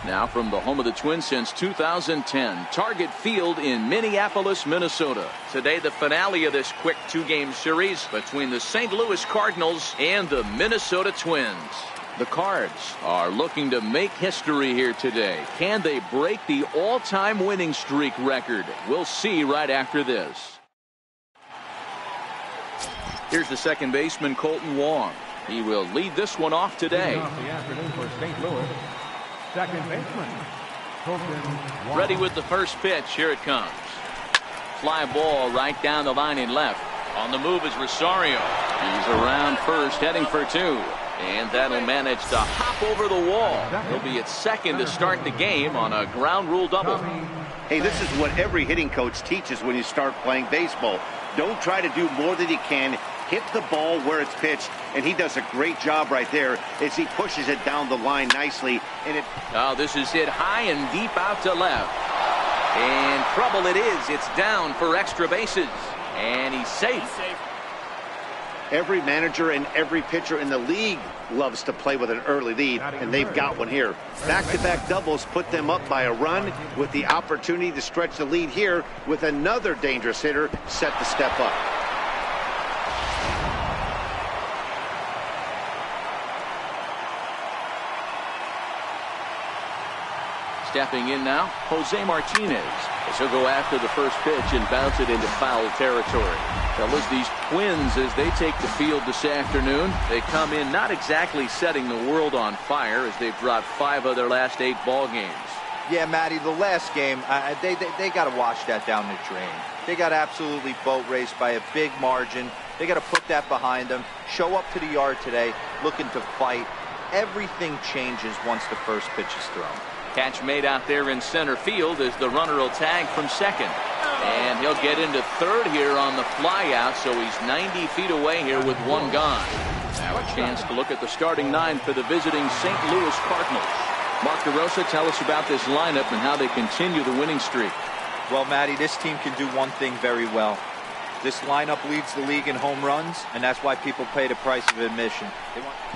Now from the home of the Twins since 2010, Target Field in Minneapolis, Minnesota. Today the finale of this quick two-game series between the St. Louis Cardinals and the Minnesota Twins. The Cards are looking to make history here today. Can they break the all-time winning streak record? We'll see right after this. Here's the second baseman, Colton Wong. He will lead this one off today. Off the afternoon for St. Louis, second baseman, Colton Wong. Ready with the first pitch. Here it comes. Fly ball right down the line in left. On the move is Rosario. He's around first, heading for two. And that'll manage to hop over the wall. He'll be at second to start the game on a ground rule double. Hey, this is what every hitting coach teaches when you start playing baseball. Don't try to do more than you can. Hit the ball where it's pitched, and he does a great job right there as he pushes it down the line nicely. And oh, this is hit high and deep out to left. And trouble it is. It's down for extra bases. And he's safe. Every manager and every pitcher in the league loves to play with an early lead, and they've got one here. Back-to-back doubles put them up by a run with the opportunity to stretch the lead here with another dangerous hitter set to step up. Stepping in now, Jose Martinez. As he'll go after the first pitch and bounce it into foul territory. Fellas, these Twins, as they take the field this afternoon, they come in not exactly setting the world on fire as they've dropped 5 of their last 8 ball games. Yeah, Matty, the last game, they got to wash that down the drain. They got absolutely boat raced by a big margin. They got to put that behind them. Show up to the yard today looking to fight. Everything changes once the first pitch is thrown. Catch made out there in center field as the runner will tag from second. And he'll get into third here on the fly out, so he's 90 feet away here with one gone. Now a chance to look at the starting 9 for the visiting St. Louis Cardinals. Mark DeRosa, tell us about this lineup and how they continue the winning streak. Well, Matty, this team can do one thing very well. This lineup leads the league in home runs, and that's why people pay the price of admission.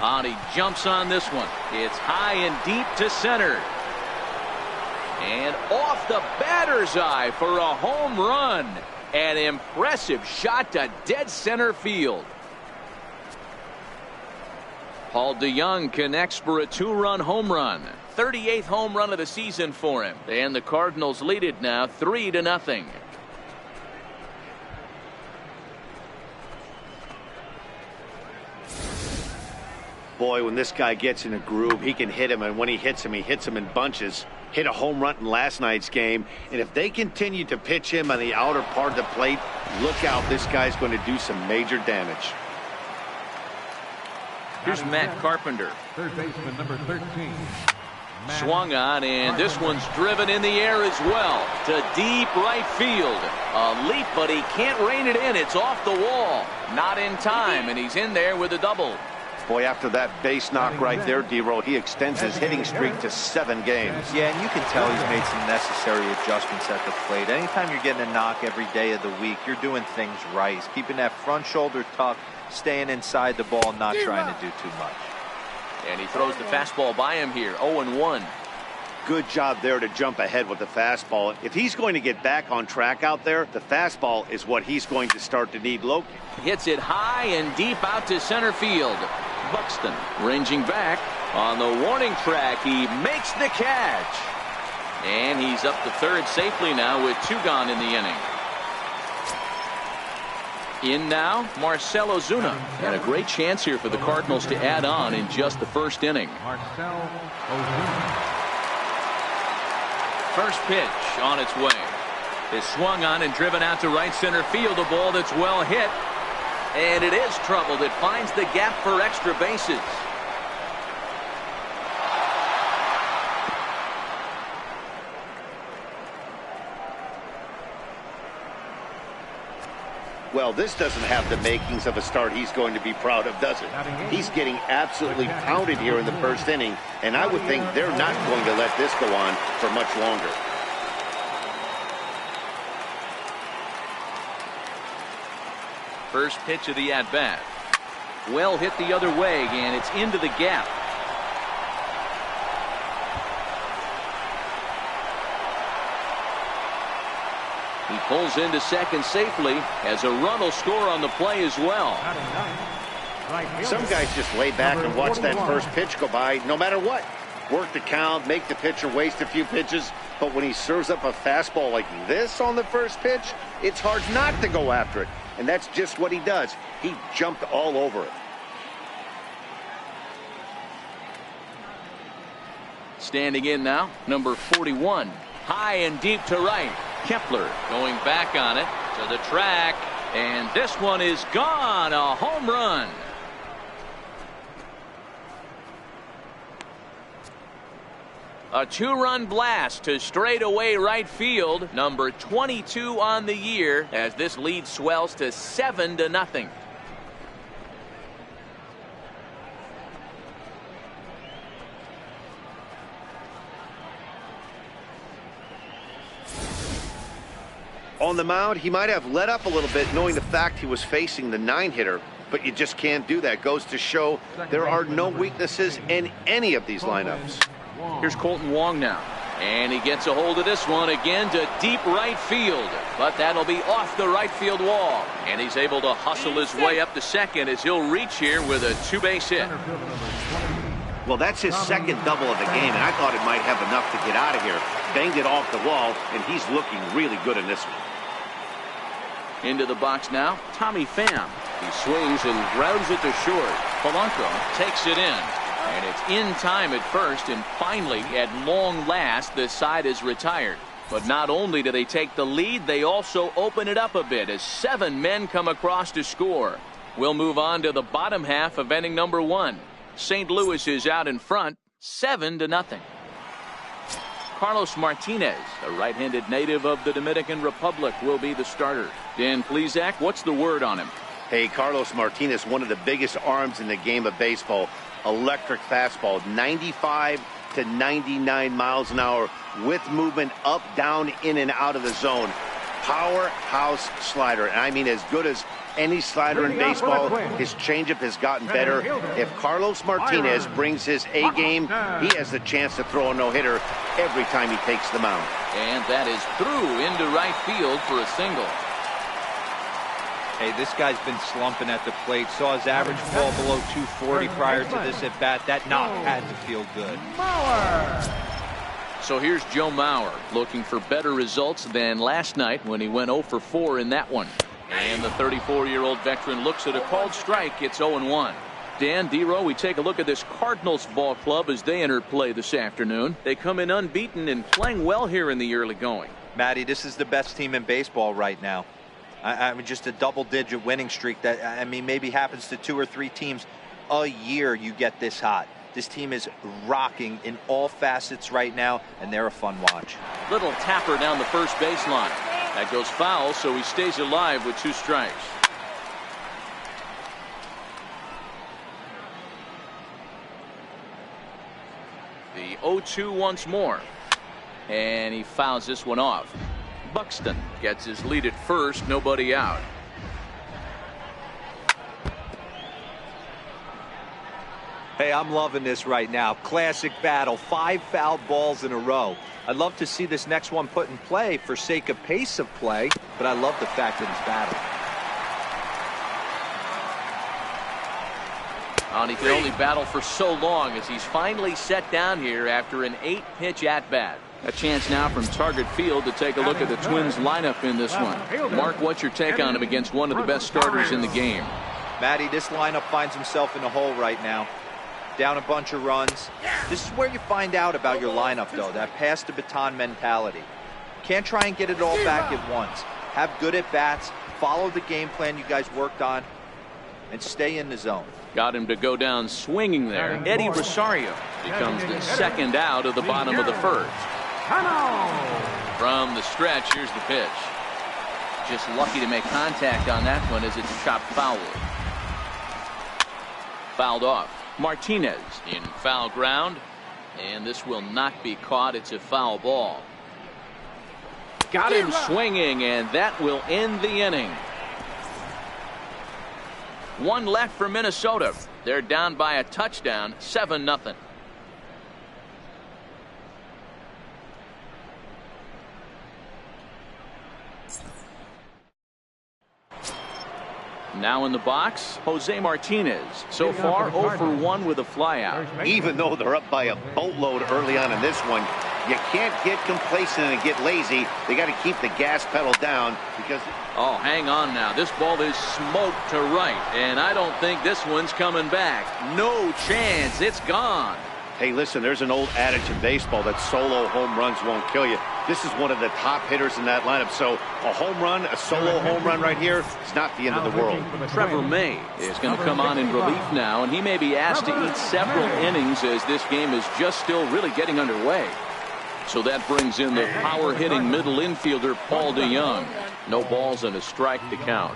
And he jumps on this one. It's high and deep to center. And off the batter's eye for a home run. An impressive shot to dead center field. Paul DeYoung connects for a 2-run home run. 38th home run of the season for him. And the Cardinals lead it now 3-0. Boy, when this guy gets in a groove, he can hit him, and when he hits him in bunches. Hit a home run in last night's game, and if they continue to pitch him on the outer part of the plate, look out, this guy's going to do some major damage. Here's Matt Carpenter. Third baseman, number 13. Swung on, and this one's driven in the air as well to deep right field. A leap, but he can't rein it in. It's off the wall. Not in time, and he's in there with a double. Boy, after that base knock right there, D-Roll, he extends his hitting streak to 7 games. Yeah, and you can tell he's made some necessary adjustments at the plate. Anytime you're getting a knock every day of the week, you're doing things right. He's keeping that front shoulder tucked, staying inside the ball, not trying to do too much. And he throws the fastball by him here, 0-1. Good job there to jump ahead with the fastball. If he's going to get back on track out there, the fastball is what he's going to start to need low. Hits it high and deep out to center field. Buxton ranging back on the warning track. He makes the catch. And he's up to third safely now with 2 gone in the inning. In now, Marcell Ozuna. And a great chance here for the Cardinals to add on in just the first inning. Marcell Ozuna. First pitch on its way. Is swung on and driven out to right center field. A ball that's well hit. And it is troubled. It finds the gap for extra bases. Well, this doesn't have the makings of a start he's going to be proud of, does it? He's getting absolutely pounded here in the first inning, and I would think they're not going to let this go on for much longer. First pitch of the at-bat. Well hit the other way, and it's into the gap. He pulls into second safely as a run will score on the play as well. Some guys just lay back and watch that first pitch go by no matter what. Work the count, make the pitcher waste a few pitches, but when he serves up a fastball like this on the first pitch, it's hard not to go after it. And that's just what he does. He jumped all over it. Standing in now, number 41. High and deep to right. Kepler going back on it to the track. And this one is gone. A home run. A two-run blast to straightaway right field. Number 22 on the year as this lead swells to 7-0. On the mound, he might have let up a little bit knowing the fact he was facing the 9-hitter, but you just can't do that. Goes to show there are no weaknesses in any of these lineups. Here's Colton Wong now. And he gets a hold of this one again to deep right field. But that'll be off the right field wall. And he's able to hustle his way up to second as he'll reach here with a two-base hit. Well, that's his second double of the game, and I thought it might have enough to get out of here. Banged it off the wall, and he's looking really good in this one. Into the box now, Tommy Pham. He swings and grounds it to short. Polanco takes it in. And it's in time at first, and finally, at long last, the side is retired. But not only do they take the lead, they also open it up a bit as 7 men come across to score. We'll move on to the bottom half of inning number 1. St. Louis is out in front, 7-0. Carlos Martinez, a right-handed native of the Dominican Republic, will be the starter. Dan Plesac, what's the word on him? Hey, Carlos Martinez, one of the biggest arms in the game of baseball. Electric fastball, 95 to 99 miles an hour with movement up, down, in, and out of the zone. Powerhouse slider, and I mean as good as any slider in baseball. His changeup has gotten better. If Carlos Martinez brings his A game, he has the chance to throw a no-hitter every time he takes the mound. And that is through into right field for a single. Hey, this guy's been slumping at the plate. Saw his average fall below 240 prior to this at bat. That knock had to feel good. So here's Joe Mauer looking for better results than last night when he went 0 for 4 in that one. And the 34-year-old veteran looks at a called strike. It's 0-1. Dan, D-Row, we take a look at this Cardinals ball club as they enter play this afternoon. They come in unbeaten and playing well here in the early going. Matty, this is the best team in baseball right now. I mean, just a double-digit winning streak that, I mean, maybe happens to 2 or 3 teams a year you get this hot. This team is rocking in all facets right now, and they're a fun watch. Little tapper down the first baseline. That goes foul, so he stays alive with 2 strikes. The 0-2 once more. And he fouls this one off. Buxton gets his lead at first, nobody out. Hey, I'm loving this right now. Classic battle. 5 foul balls in a row. I'd love to see this next one put in play for sake of pace of play, but I love the fact that he's battling. And he can only battle for so long as he's finally set down here after an 8-pitch at-bat. A chance now from Target Field to take a look at the Twins lineup in this one. Mark, what's your take on him against one of the best starters in the game? Matty, this lineup finds himself in a hole right now. Down a bunch of runs. This is where you find out about your lineup, though, that pass the baton mentality. Can't try and get it all back at once. Have good at-bats, follow the game plan you guys worked on, and stay in the zone. Got him to go down swinging there. Eddie Rosario becomes the second out of the bottom of the first. From the stretch, here's the pitch. Just lucky to make contact on that one as it's chopped foul. Fouled off. Martinez in foul ground, and this will not be caught. It's a foul ball. Got him swinging, and that will end the inning. 1 left for Minnesota. They're down by a touchdown, 7-0. Now in the box, Jose Martinez. So far 0 for 1 with a flyout. Even though they're up by a boatload early on in this one, you can't get complacent and get lazy. They got to keep the gas pedal down because... Oh, hang on now. This ball is smoked to right, and I don't think this one's coming back. No chance. It's gone. Hey, listen, there's an old adage in baseball that solo home runs won't kill you. This is one of the top hitters in that lineup. So a home run, a solo home run right here, is not the end of the world. Trevor May is going to come on in relief now, and he may be asked to eat several innings as this game is just still really getting underway. So that brings in the power-hitting middle infielder, Paul DeYoung. No balls and a strike to count.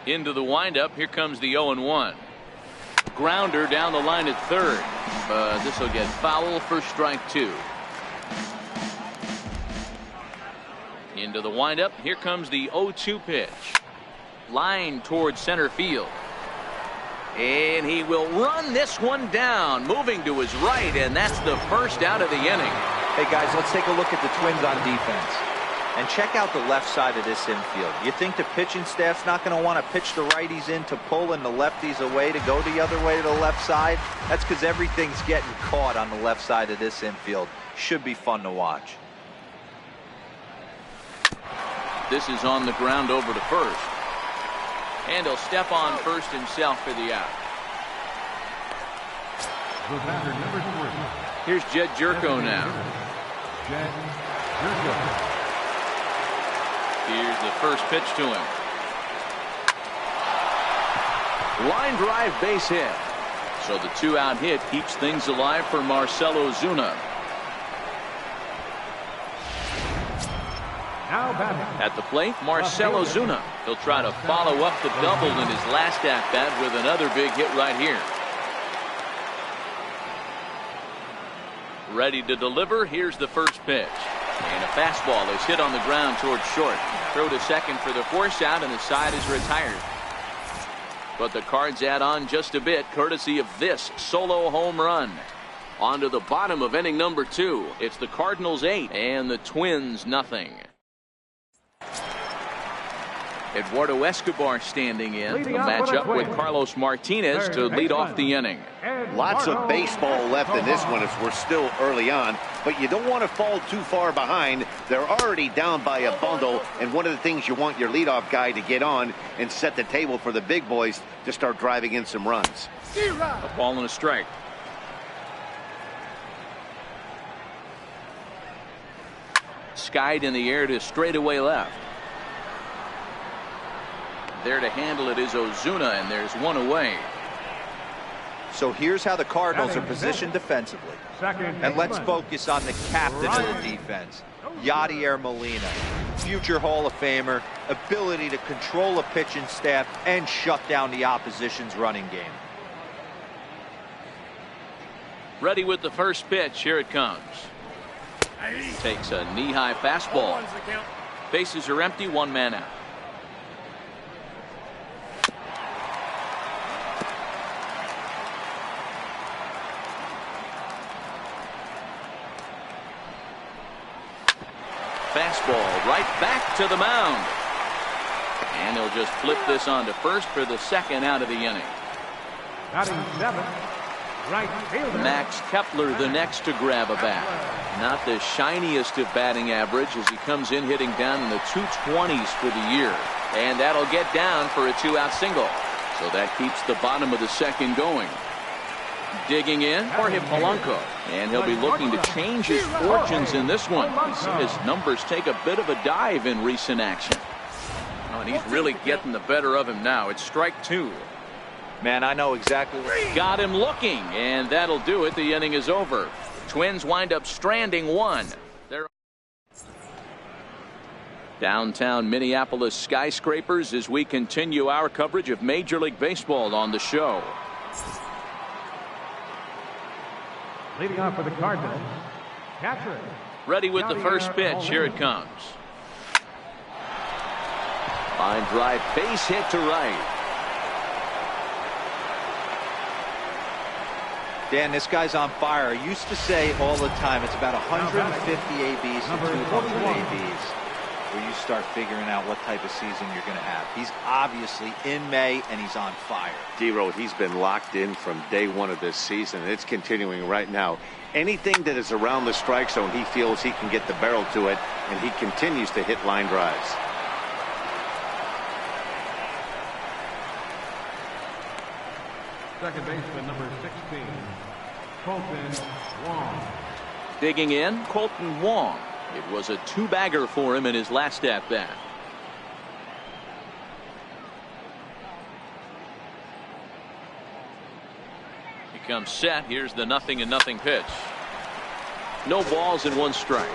Into the windup. Here comes the 0-1. Grounder down the line at third. This will get foul for strike 2. Into the windup. Here comes the 0-2 pitch. Line towards center field. And he will run this one down, moving to his right, and that's the first out of the inning. Hey guys, let's take a look at the Twins on defense. And check out the left side of this infield. You think the pitching staff's not going to want to pitch the righties in to pull and the lefties away to go the other way to the left side? That's because everything's getting caught on the left side of this infield. Should be fun to watch. This is on the ground over to first. And he'll step on first himself for the out. The batter, number 3. Here's Jed Jerko now. Jed Jerko. Here's the first pitch to him. Line drive, base hit. So the 2-out hit keeps things alive for Marcell Ozuna. Now batting. At the plate, Marcell Ozuna. He'll try to follow up the double in his last at-bat with another big hit right here. Ready to deliver. Here's the first pitch. And a fastball is hit on the ground towards short. Throw to second for the force out, and the side is retired. But the Cards add on just a bit, courtesy of this solo home run. On to the bottom of inning number 2. It's the Cardinals 8 and the Twins nothing. Eduardo Escobar standing in. The matchup with Carlos Martinez to lead off the inning. Lots of baseball left in this one as we're still early on, but you don't want to fall too far behind. They're already down by a bundle, and one of the things you want your leadoff guy to get on and set the table for the big boys to start driving in some runs. A ball and a strike. Skied in the air to straightaway left. There to handle it is Ozuna, and there's one away. So here's how the Cardinals are positioned defensively. And let's focus on the captain of the defense, Yadier Molina. Future Hall of Famer, ability to control a pitching staff and shut down the opposition's running game. Ready with the first pitch. Here it comes. Takes a knee-high fastball. Bases are empty, 1 man out. Fastball right back to the mound. And he'll just flip this on to first for the second out of the inning. Batting 7. Right fielder. Max Kepler the next to grab a bat. Not the shiniest of batting average as he comes in hitting down in the 220s for the year. And that'll get down for a 2-out single. So that keeps the bottom of the second going. Digging in, Jorge Polanco. And he'll be looking to change his fortunes in this one. His numbers take a bit of a dive in recent action. Oh, and he's really getting the better of him now. It's strike 2. Man, I know exactly what. Got him looking, and that'll do it. The inning is over. Twins wind up stranding 1. They're downtown Minneapolis skyscrapers as we continue our coverage of Major League Baseball on the show. Leading off for the Cardinals, catcher. Ready with the first pitch. Here it comes. Line drive, base hit to right. Dan, this guy's on fire. I used to say all the time, it's about 150 ABs to 200 ABs where you start figuring out what type of season you're going to have. He's obviously in May, and he's on fire. D-Road, he's been locked in from day one of this season, and it's continuing right now. Anything that is around the strike zone, he feels he can get the barrel to it, and he continues to hit line drives. Second baseman, number 16, Colton Wong. Digging in, Colton Wong. It was a two-bagger for him in his last at-bat. He comes set. Here's the 0-0 pitch. No balls and one strike.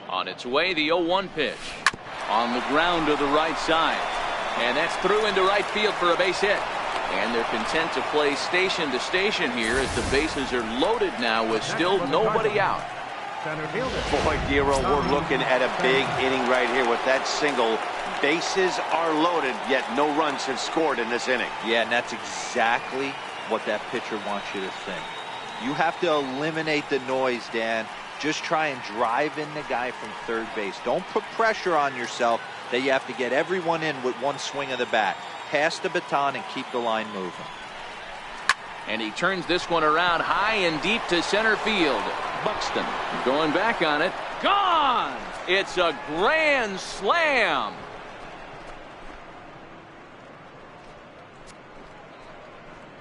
On its way, the 0-1 pitch. On the ground to the right side. And that's through into right field for a base hit. And they're content to play station to station here as the bases are loaded now with still nobody out. Boy, D-Road, we're looking at a big inning right here with that single. Bases are loaded, yet no runs have scored in this inning. Yeah, and that's exactly what that pitcher wants you to think. You have to eliminate the noise, Dan. Just try and drive in the guy from third base. Don't put pressure on yourself that you have to get everyone in with one swing of the bat. Pass the baton and keep the line moving. And he turns this one around high and deep to center field. Buxton going back on it. Gone! It's a grand slam.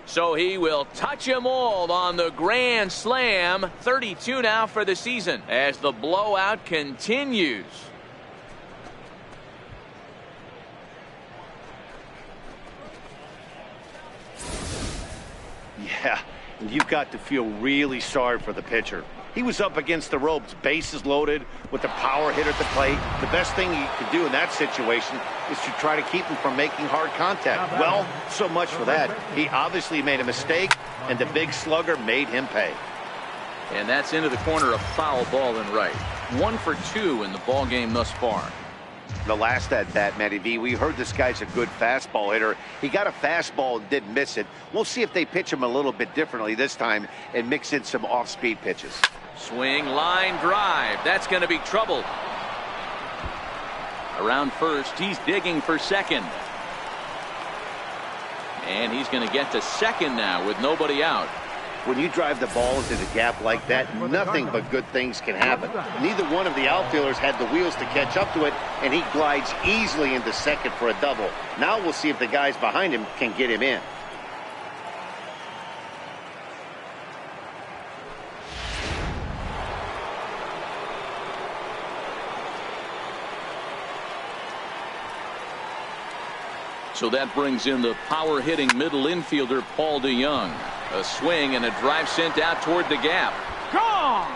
So he will touch them all on the grand slam. 32 now for the season as the blowout continues. Yeah, and you've got to feel really sorry for the pitcher. He was up against the ropes, bases loaded, with a power hitter at the plate. The best thing you could do in that situation is to try to keep him from making hard contact. Well, so much for that. He obviously made a mistake, and the big slugger made him pay. And that's into the corner, a foul ball and right. 1 for 2 in the ball game thus far. The last at-bat, Matty V, we heard this guy's a good fastball hitter. He got a fastball and didn't miss it. We'll see if they pitch him a little bit differently this time and mix in some off-speed pitches. Swing, line drive. That's going to be trouble. Around first, he's digging for second. And he's going to get to second now with nobody out. When you drive the ball into the gap like that, nothing but good things can happen. Neither one of the outfielders had the wheels to catch up to it, and he glides easily into second for a double. Now we'll see if the guys behind him can get him in. So that brings in the power-hitting middle infielder, Paul DeYoung. A swing and a drive sent out toward the gap. Gone!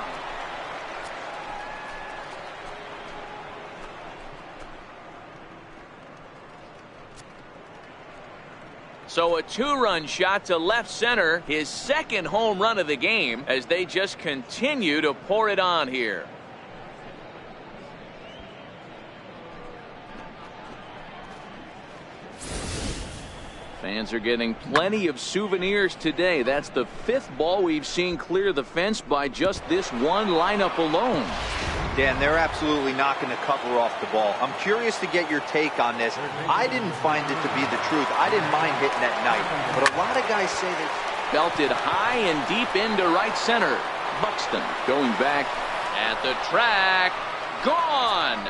So a two-run shot to left center, his second home run of the game, as they just continue to pour it on here. Fans are getting plenty of souvenirs today. That's the 5th ball we've seen clear the fence by just this one lineup alone. Dan, they're absolutely not going to cover off the ball. I'm curious to get your take on this. I didn't find it to be the truth. I didn't mind hitting at night, but a lot of guys say that. Belted high and deep into right center. Buxton going back at the track. Gone!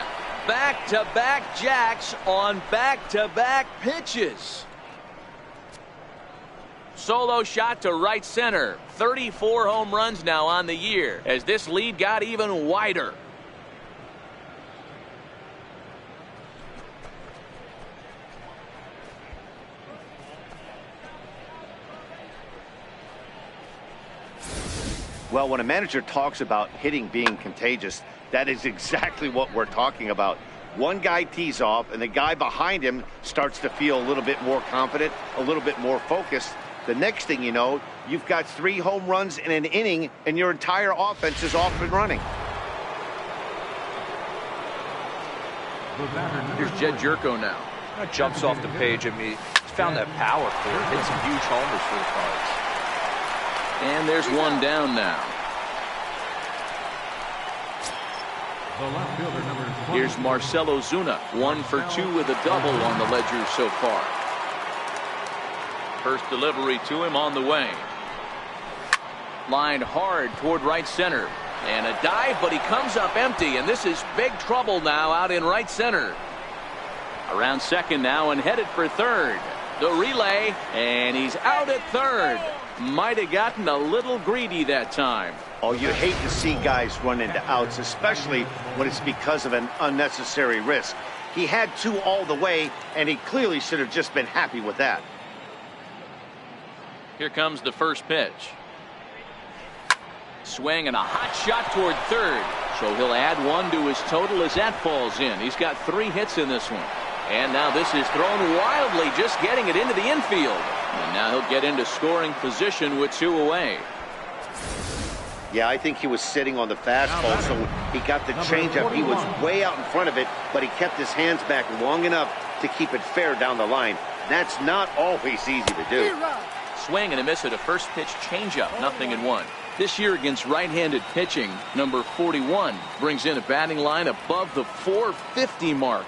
Back-to-back jacks on back-to-back pitches. Solo shot to right center. 34 home runs now on the year as this lead got even wider. Well, when a manager talks about hitting being contagious, that is exactly what we're talking about. One guy tees off, and the guy behind him starts to feel a little bit more confident, a little bit more focused. The next thing you know, you've got 3 home runs in an inning, and your entire offense is off and running. The batter, number Here's Jed 3. Jerko now. Jumps off the page. I mean, he's found that power for it. Hit some huge homers for the Cards. And there's one down now. The left fielder, number 20. Here's Marcelo Zuna, 1 for 2 with a double on the ledger so far. First delivery to him on the way. Lined hard toward right center. And a dive, but he comes up empty, and this is big trouble now out in right center. Around second now and headed for third. The relay, and he's out at third. Might have gotten a little greedy that time. Oh, you hate to see guys run into outs, especially when it's because of an unnecessary risk. He had 2 all the way, and he clearly should have just been happy with that. Here comes the first pitch. Swing and a hot shot toward third. So he'll add 1 to his total as that falls in. He's got 3 hits in this one. And now this is thrown wildly, just getting it into the infield. And now he'll get into scoring position with 2 away. Yeah, I think he was sitting on the fastball, so he got the changeup. He was way out in front of it, but he kept his hands back long enough to keep it fair down the line. That's not always easy to do. Swing and a miss at a first pitch changeup, 0-1. This year against right-handed pitching, number 41 brings in a batting line above the 450 mark.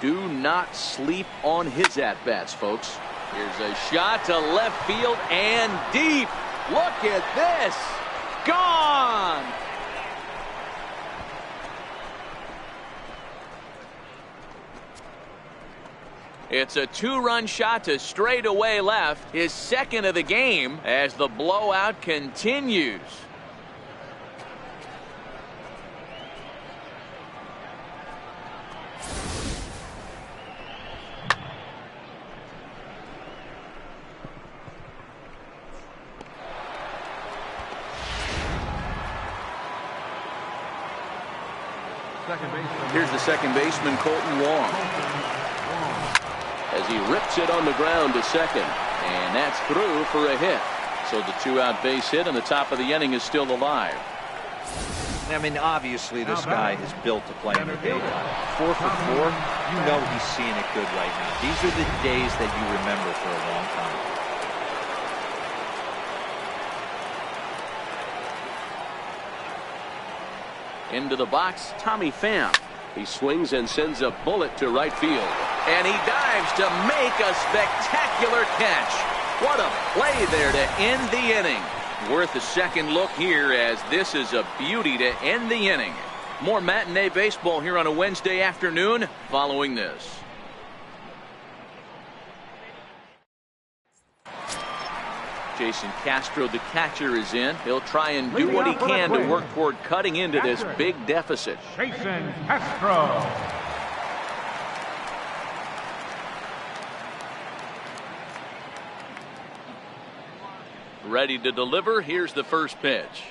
Do not sleep on his at-bats, folks. Here's a shot to left field and deep. Look at this. Gone. It's a 2-run shot to straightaway left, his second of the game as the blowout continues. Here's the second baseman, Colton Wong, as he rips it on the ground to second, and that's through for a hit. So the 2-out base hit, and the top of the inning is still alive. I mean, obviously this guy is built to play in the daytime. 4 for 4, you know he's seeing it good right now. These are the days that you remember for a long time. Into the box, Tommy Pham. He swings and sends a bullet to right field. And he dives to make a spectacular catch. What a play there to end the inning. Worth a second look here, as this is a beauty to end the inning. More matinee baseball here on a Wednesday afternoon following this. Jason Castro, the catcher, is in. He'll try and do what he can to work toward cutting into this big deficit. Jason Castro. Ready to deliver. Here's the first pitch.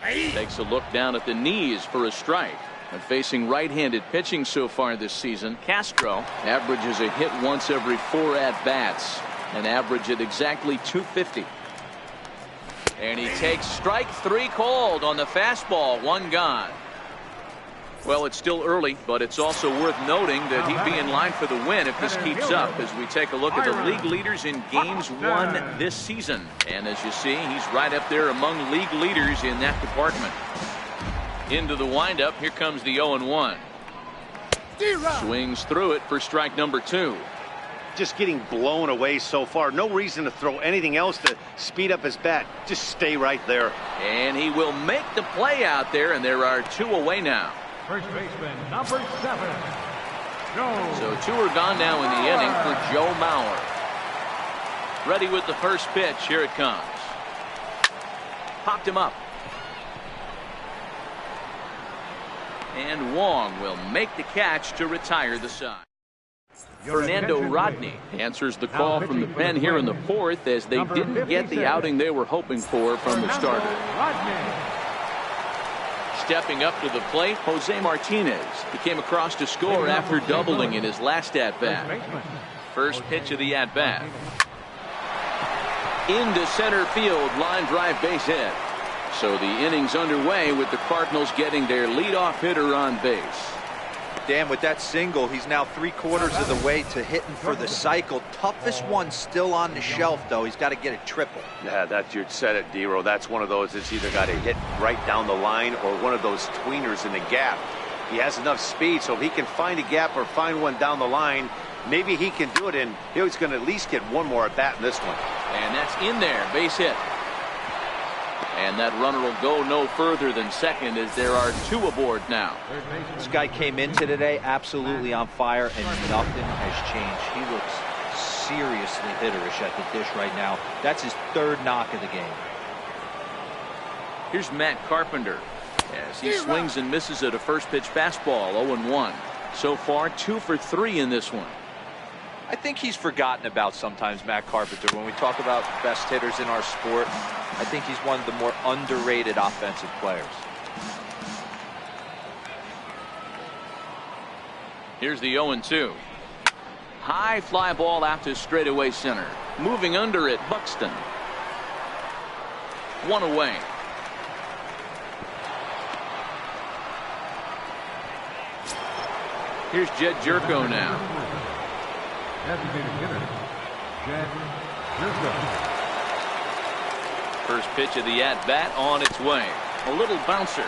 Takes a look down at the knees for a strike. And facing right-handed pitching so far this season, Castro averages a hit once every 4 at-bats. An average at exactly 250. And he takes strike 3 called on the fastball. 1 gone. Well, it's still early, but it's also worth noting that he'd be in line for the win if this keeps up, as we take a look at the league leaders in games won this season. And as you see, he's right up there among league leaders in that department. Into the windup, here comes the 0-1. Swings through it for strike number 2. Just getting blown away so far. No reason to throw anything else to speed up his bat. Just stay right there. And he will make the play out there, and there are 2 away now. First baseman, number 7, Joe. So 2 are gone now in the inning for Joe Mauer. Ready with the first pitch. Here it comes. Popped him up. And Wong will make the catch to retire the side. Fernando Rodney answers the call from the pen here in the 4th, as they didn't get the outing they were hoping for from the starter. Stepping up to the plate, Jose Martinez. He came across to score after doubling in his last at-bat. First pitch of the at-bat. Into center field, line drive base hit. So the inning's underway with the Cardinals getting their leadoff hitter on base. Dan, with that single, he's now 3/4 of the way to hitting for the cycle. Toughest one still on the shelf, though. He's got to get a triple. Yeah, that's, you said it, D-Row. That's one of those that's either got to hit right down the line or one of those tweeners in the gap. He has enough speed, so if he can find a gap or find one down the line, maybe he can do it, and he's going to at least get one more at bat in this one. And that's in there, base hit. And that runner will go no further than second as there are 2 aboard now. This guy came into today absolutely on fire, and nothing has changed. He looks seriously hitterish at the dish right now. That's his 3rd knock of the game. Here's Matt Carpenter as he swings and misses at a first pitch fastball. 0-1. So far 2 for 3 in this one. I think he's forgotten about sometimes, Matt Carpenter. When we talk about best hitters in our sport, I think he's one of the more underrated offensive players. Here's the 0-2. High fly ball out to straightaway center. Moving under it, Buxton. 1 away. Here's Jed Jerko now. Designated hitter, Jed Jerko. First pitch of the at-bat on its way. A little bouncer.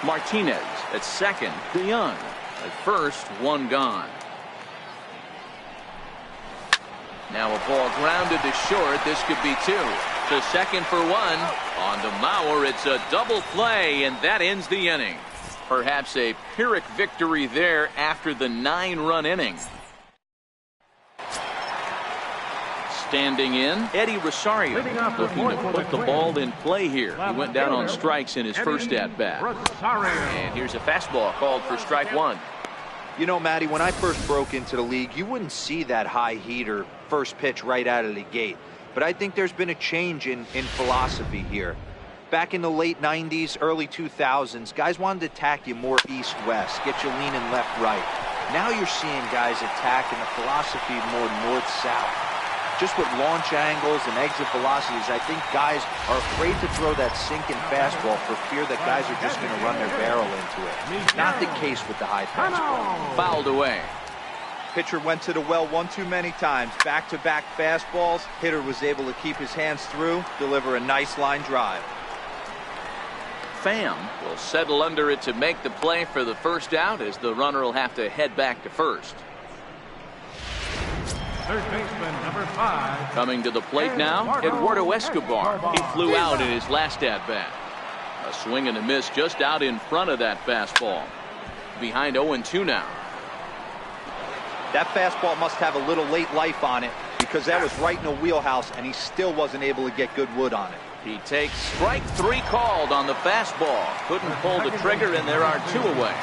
Martinez at second. DeYoung at first. 1 gone. Now a ball grounded to short. This could be 2. To second for 1. On to Mauer. It's a double play, and that ends the inning. Perhaps a Pyrrhic victory there after the 9-run inning. Standing in, Eddie Rosario, looking to put the ball in play here. He went down on strikes in his first at-bat. And here's a fastball called for strike 1. You know, Matty, when I first broke into the league, you wouldn't see that high heater first pitch right out of the gate. But I think there's been a change in philosophy here. Back in the late 90s, early 2000s, guys wanted to attack you more east-west, get you leaning left-right. Now you're seeing guys attack in the philosophy more north-south. Just with launch angles and exit velocities, I think guys are afraid to throw that sinking fastball for fear that guys are just going to run their barrel into it. Not the case with the high fastball. Fouled away. Pitcher went to the well one too many times. Back-to-back fastballs. Hitter was able to keep his hands through, deliver a nice line drive. Pham will settle under it to make the play for the first out as the runner will have to head back to first. Third baseman, number 5. Coming to the plate now, Eduardo Escobar. He flew out in his last at-bat. A swing and a miss just out in front of that fastball. Behind 0-2 now. That fastball must have a little late life on it because that was right in the wheelhouse and he still wasn't able to get good wood on it. He takes strike 3 called on the fastball. Couldn't pull the trigger, and there are 2 away.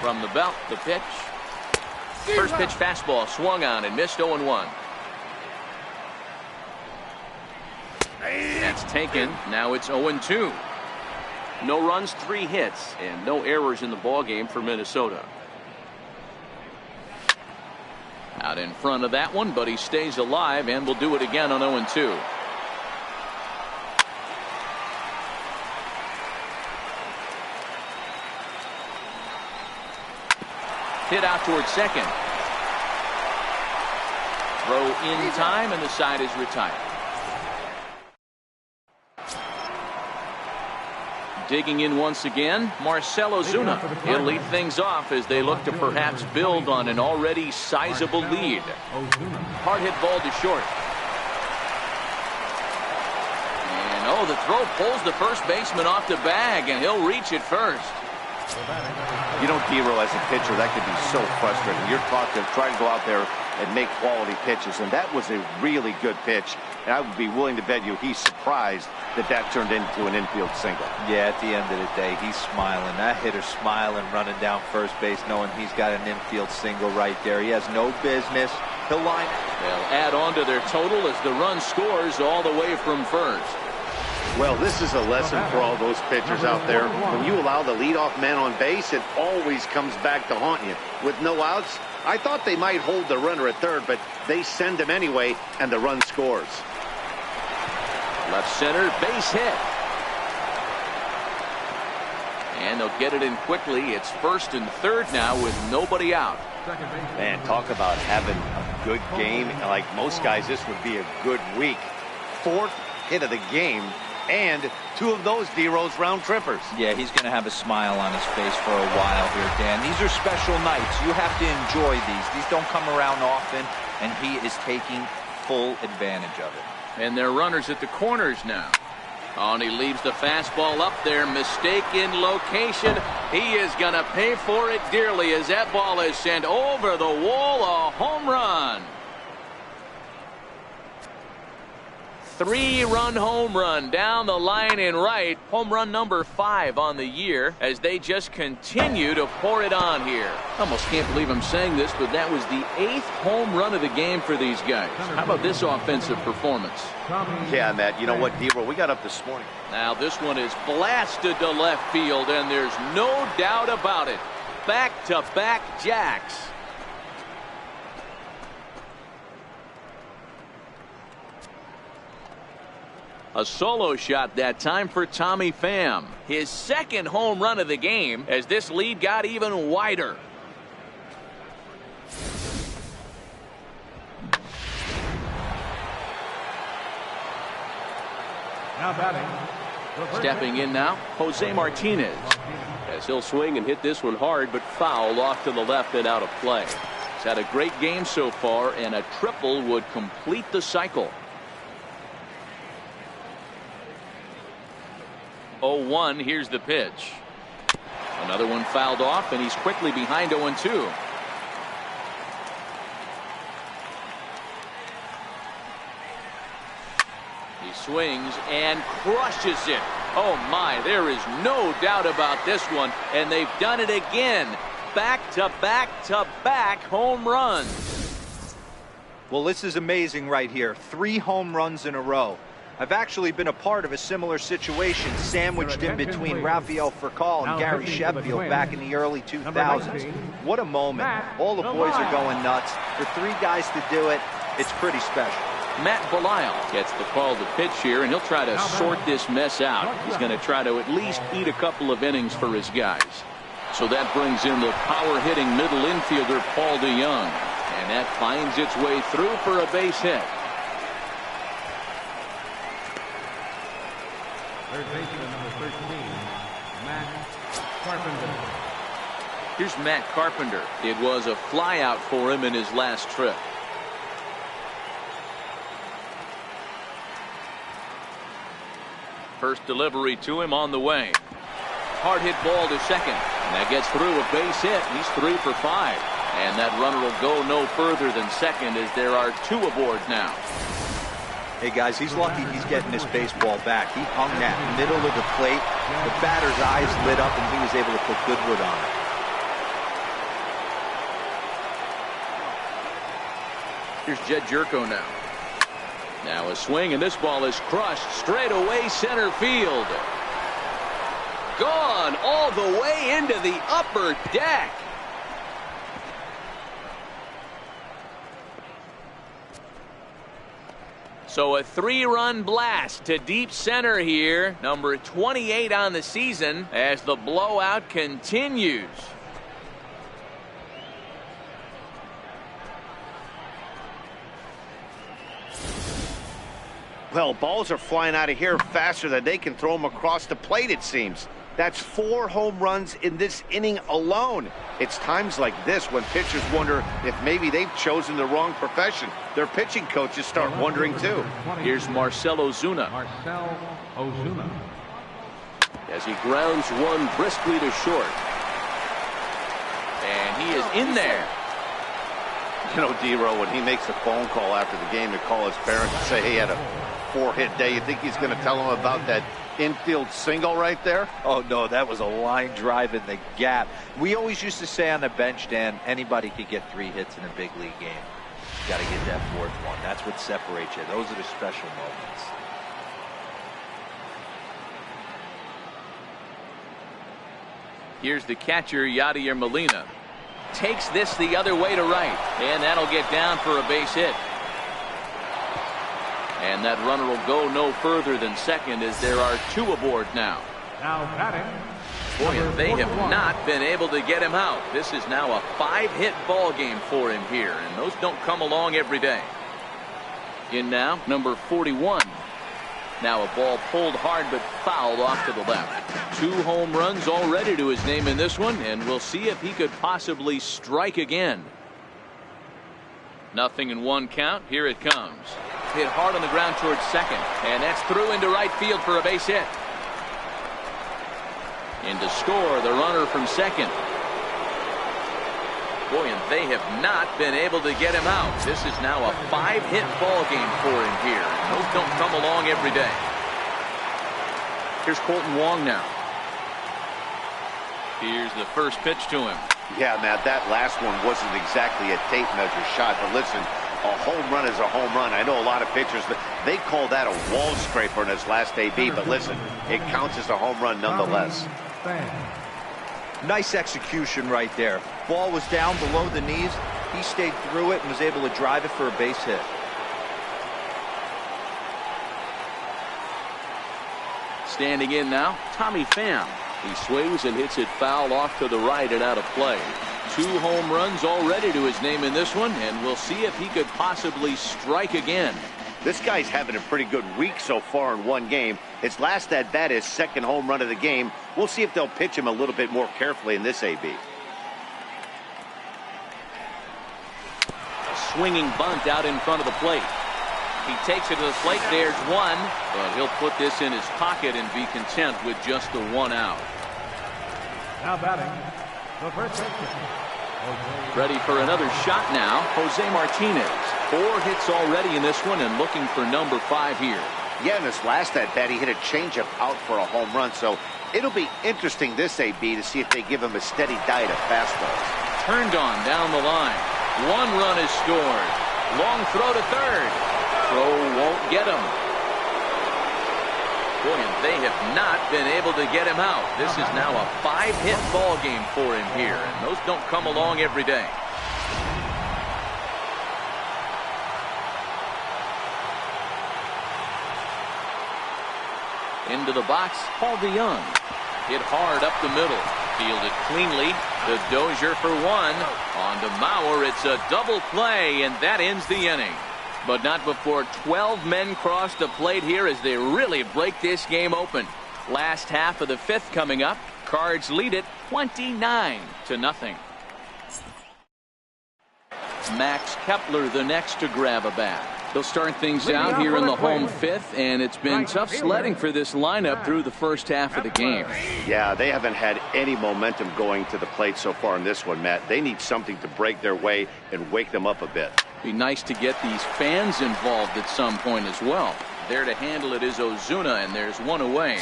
From the belt, the pitch. First pitch fastball swung on and missed. 0-1. That's taken. Now it's 0-2. No runs, 3 hits, and no errors in the ballgame for Minnesota. Out in front of that one, but he stays alive and will do it again on 0-2. Hit out towards second. Throw in time, and the side is retired. Digging in once again, Marcell Ozuna. He'll lead things off as they look to perhaps build on an already sizable lead. Hard hit ball to short. And the throw pulls the first baseman off the bag, and he'll reach it first. You know, D-Row, as a pitcher, that could be so frustrating. You're trying to go out there and make quality pitches, and that was a really good pitch. And I would be willing to bet you he's surprised that turned into an infield single. Yeah, at the end of the day, he's smiling. That hitter's smiling, running down first base, knowing he's got an infield single right there. He has no business. He'll line it. They'll add on to their total as the run scores all the way from first. Well, this is a lesson for all those pitchers out there. When you allow the leadoff man on base, it always comes back to haunt you. With no outs, I thought they might hold the runner at third, but they send him anyway, and the run scores. Left center, base hit. And they'll get it in quickly. It's 1st and 3rd now with nobody out. Man, talk about having a good game. Like most guys, this would be a good week. 4th hit of the game, and 2 of those D-Rose round trippers. Yeah, he's going to have a smile on his face for a while here, Dan. These are special nights. You have to enjoy these. These don't come around often, and he is taking full advantage of it. And they're runners at the corners now. Oh, and he leaves the fastball up there. Mistake in location. He is going to pay for it dearly as that ball is sent over the wall. A home run. 3-run home run down the line and right. Home run number 5 on the year as they just continue to pour it on here. Almost can't believe I'm saying this, but that was the 8th home run of the game for these guys. How about this offensive performance? Yeah, Matt, you know what, D-Roll, we got up this morning. Now this one is blasted to left field, and there's no doubt about it. Back-to-back jacks. A solo shot that time for Tommy Pham. His 2nd home run of the game as this lead got even wider. Now batting. Stepping in now, Jose Martinez. As he'll swing and hit this one hard, but foul off to the left and out of play. He's had a great game so far, and a triple would complete the cycle. 0-1, here's the pitch. Another one fouled off, and he's quickly behind 0-2. He swings and crushes it. Oh my, there is no doubt about this one, and they've done it again. Back-to-back-to-back home runs. Well, this is amazing right here. 3 home runs in a row. I've actually been a part of a similar situation sandwiched in between Rafael Furcal and Gary Sheffield back in the early 2000s. What a moment. All the boys are going nuts. For 3 guys to do it, it's pretty special. Matt Belisle gets the call to pitch here, and he'll try to sort this mess out. He's going to try to at least eat a couple of innings for his guys. So that brings in the power-hitting middle infielder Paul DeYoung. And that finds its way through for a base hit. Third baseman number 13, Matt Carpenter. Here's Matt Carpenter. It was a flyout for him in his last trip. First delivery to him on the way. Hard hit ball to second. And that gets through a base hit. He's 3 for 5. And that runner will go no further than second as there are 2 aboard now. Hey guys, he's lucky he's getting this baseball back. He hung that middle of the plate. The batter's eyes lit up and he was able to put good wood on it. Here's Jed Jerko now. Now a swing, and this ball is crushed straight away center field. Gone all the way into the upper deck. So a 3-run blast to deep center here. Number 28 on the season as the blowout continues. Well, balls are flying out of here faster than they can throw them across the plate, it seems. That's 4 home runs in this inning alone. It's times like this when pitchers wonder if maybe they've chosen the wrong profession. Their pitching coaches start wondering too. Here's Marcell Ozuna. Marcell Ozuna. As he grounds one briskly to short. And he is in there. You know, D-Row, when he makes a phone call after the game to call his parents and say he had a 4-hit day, you think he's going to tell them about that infield single right there? Oh no, that was a line drive in the gap. We always used to say on the bench, Dan, anybody could get 3 hits in a big league game. You got to get that 4th one. That's what separates you. Those are the special moments. Here's the catcher, Yadier Molina. Takes this the other way to right, and that'll get down for a base hit. And that runner will go no further than second as there are 2 aboard now. Now batting, Boy, and they have not been able to get him out. This is now a 5-hit ball game for him here, and those don't come along every day. In now, number 41. Now a ball pulled hard but fouled off to the left. 2 home runs already to his name in this one, and we'll see if he could possibly strike again. 0-1 count. Here it comes. Hit hard on the ground towards second, and that's through into right field for a base hit. In to score the runner from second. Boy, and they have not been able to get him out. This is now a 5-hit ball game for him here. Those don't come along every day. Here's Colton Wong now. Here's the first pitch to him. Yeah, Matt, that last one wasn't exactly a tape measure shot, but listen, a home run is a home run. I know a lot of pitchers, but they call that a wall scraper in his last AB, but listen, it counts as a home run nonetheless. Nice execution right there. Ball was down below the knees. He stayed through it and was able to drive it for a base hit. Standing in now, Tommy Pham. He swings and hits it foul off to the right and out of play. 2 home runs already to his name in this one, and we'll see if he could possibly strike again. This guy's having a pretty good week so far in one game. His last at bat, his 2nd home run of the game. We'll see if they'll pitch him a little bit more carefully in this AB. A swinging bunt out in front of the plate. He takes it to the plate. There's one, but he'll put this in his pocket and be content with just the 1 out. Now batting, the first baseman. Ready for another shot now, Jose Martinez. 4 hits already in this one and looking for number 5 here. Yeah, in his last at bat, he hit a changeup out for a home run, so it'll be interesting this AB to see if they give him a steady diet of fastballs. Turned on down the line. 1 run is scored. Long throw to third. Throw won't get him. Boy, and they have not been able to get him out. This is now a 5-hit ball game for him here, and those don't come along every day. Into the box, Paul DeYoung. Hit hard up the middle. Fielded cleanly. The Dozier for 1. On to Mauer. It's a double play, and that ends the inning. But not before 12 men cross the plate here as they really break this game open. Last half of the 5th coming up. Cards lead it 29-0. Max Kepler the next to grab a bat. They'll start things out here in the home 5th, and it's been tough sledding for this lineup through the first half of the game. Yeah, they haven't had any momentum going to the plate so far in this one, Matt. They need something to break their way and wake them up a bit. Be nice to get these fans involved at some point as well. There to handle it is Ozuna, and there's 1 away.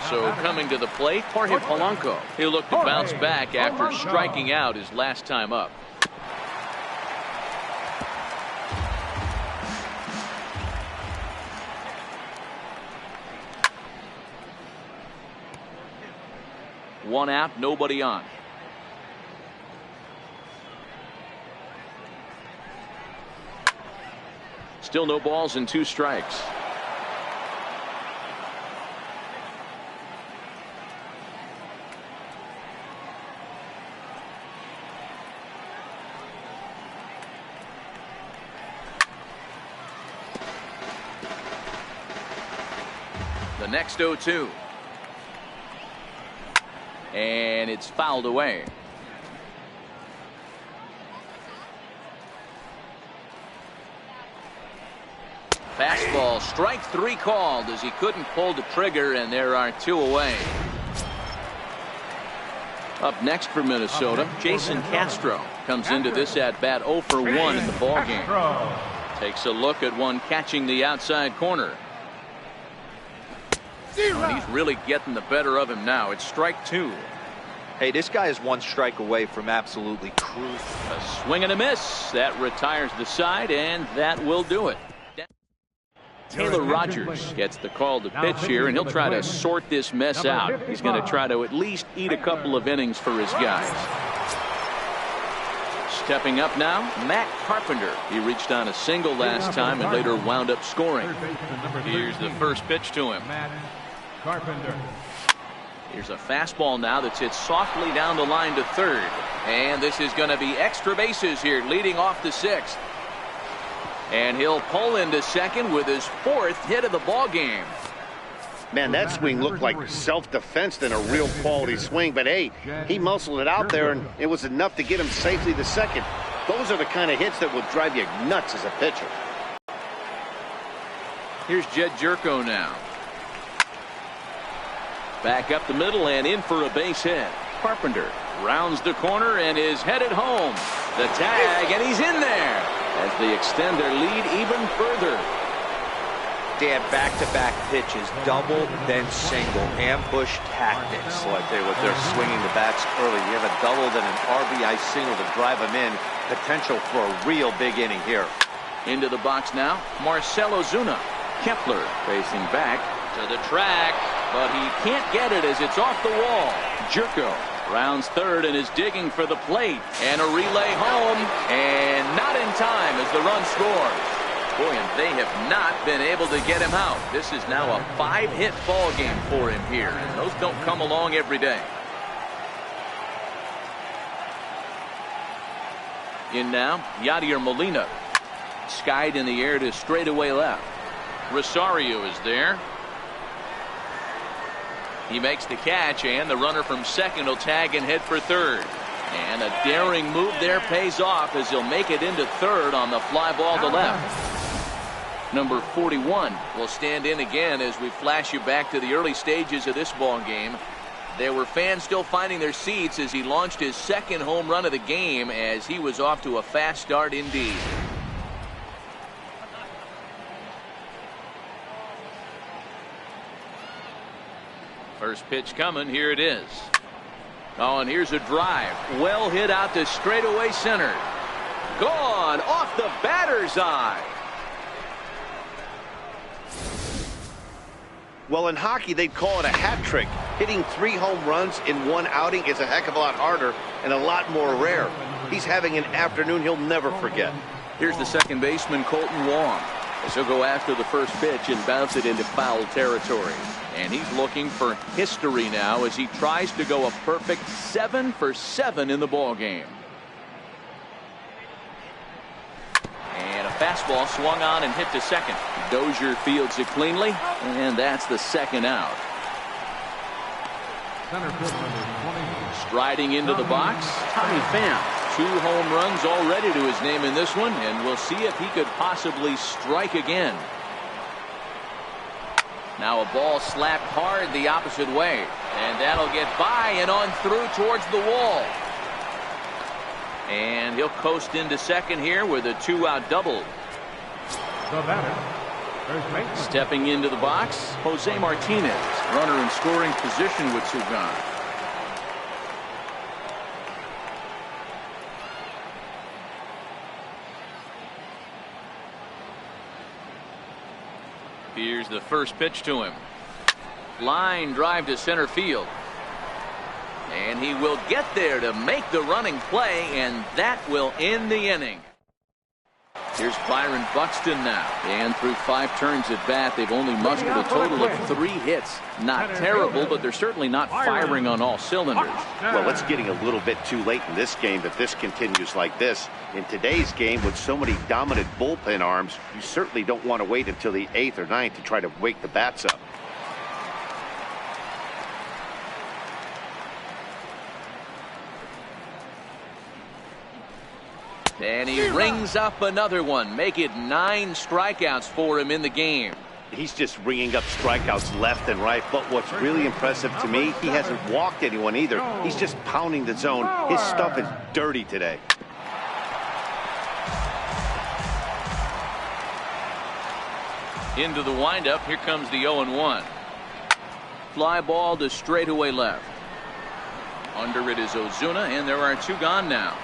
So coming to the plate, Jorge Polanco. He'll look to bounce back after striking out his last time up. One out, nobody on. Still no balls and 2 strikes. The next 0-2. And it's fouled away. Fastball, strike 3 called as he couldn't pull the trigger, and there are 2 away. Up next for Minnesota, Jason Castro comes into this at bat 0 for 1 in the ballgame. Takes a look at one catching the outside corner. And he's really getting the better of him now. It's strike 2. Hey, this guy is 1 strike away from absolutely cruising. A swing and a miss. That retires the side, and that will do it. Taylor Rogers gets the call to pitch here, and he'll try to sort this mess out. He's going to try to at least eat a couple of innings for his guys. Stepping up now, Matt Carpenter. He reached on a single last time and later wound up scoring. Here's the first pitch to him. Matt Carpenter. Here's a fastball now that's hit softly down the line to third. And this is going to be extra bases here, leading off the sixth. And he'll pull into second with his fourth hit of the ball game. Man, that swing looked like self-defense than a real quality swing. But, hey, he muscled it out there, and it was enough to get him safely to second. Those are the kind of hits that will drive you nuts as a pitcher. Here's Jed Jerko now. Back up the middle and in for a base hit. Carpenter rounds the corner and is headed home. The tag, and he's in there as they extend their lead even further. Dan, back-to-back pitches, double, then single, ambush tactics. Boy, I tell you what, they're swinging the bats early. You have a double, then an RBI single to drive them in. Potential for a real big inning here. Into the box now, Marcell Ozuna. Kepler facing back to the track, but he can't get it as it's off the wall. Jerko rounds third and is digging for the plate, and a relay home, and not in time as the run scores. Boy, and they have not been able to get him out. This is now a 5-hit ball game for him here, and those don't come along every day. In now, Yadier Molina. Skied in the air to straightaway left. Rosario is there. He makes the catch, and the runner from second will tag and head for third. And a daring move there pays off as he'll make it into third on the fly ball to left. Number 41 will stand in again as we flash you back to the early stages of this ball game. There were fans still finding their seats as he launched his second home run of the game, as he was off to a fast start indeed. First pitch coming. Here it is. Oh, and here's a drive. Well hit out to straightaway center. Gone off the batter's eye. Well, in hockey, they'd call it a hat trick. Hitting 3 home runs in one outing is a heck of a lot harder and a lot more rare. He's having an afternoon he'll never forget. Here's the second baseman, Colton Wong, as he'll go after the first pitch and bounce it into foul territory. And he's looking for history now as he tries to go a perfect 7 for 7 in the ball game. And a fastball swung on and hit to second. Dozier fields it cleanly, and that's the second out. Center field number 20. Striding into the box, Tommy Pham. 2 home runs already to his name in this one, and we'll see if he could possibly strike again. Now a ball slapped hard the opposite way, and that'll get by and on through towards the wall. And he'll coast into second here with a 2-out double. The batter, first baseman. Stepping into the box, Jose Martinez, runner in scoring position with 2 gone. Here's the first pitch to him. Line drive to center field. And he will get there to make the running play, and that will end the inning. Here's Byron Buxton now. And through 5 turns at bat, they've only mustered a total of 3 hits. Not terrible, but they're certainly not firing on all cylinders. Well, it's getting a little bit too late in this game if this continues like this. In today's game, with so many dominant bullpen arms, you certainly don't want to wait until the 8th or 9th to try to wake the bats up. And he rings up another one. Make it 9 strikeouts for him in the game. He's just ringing up strikeouts left and right. But what's really impressive to me, he hasn't walked anyone either. He's just pounding the zone. His stuff is dirty today. Into the windup. Here comes the 0-1. Fly ball to straightaway left. Under it is Ozuna, and there are 2 gone now.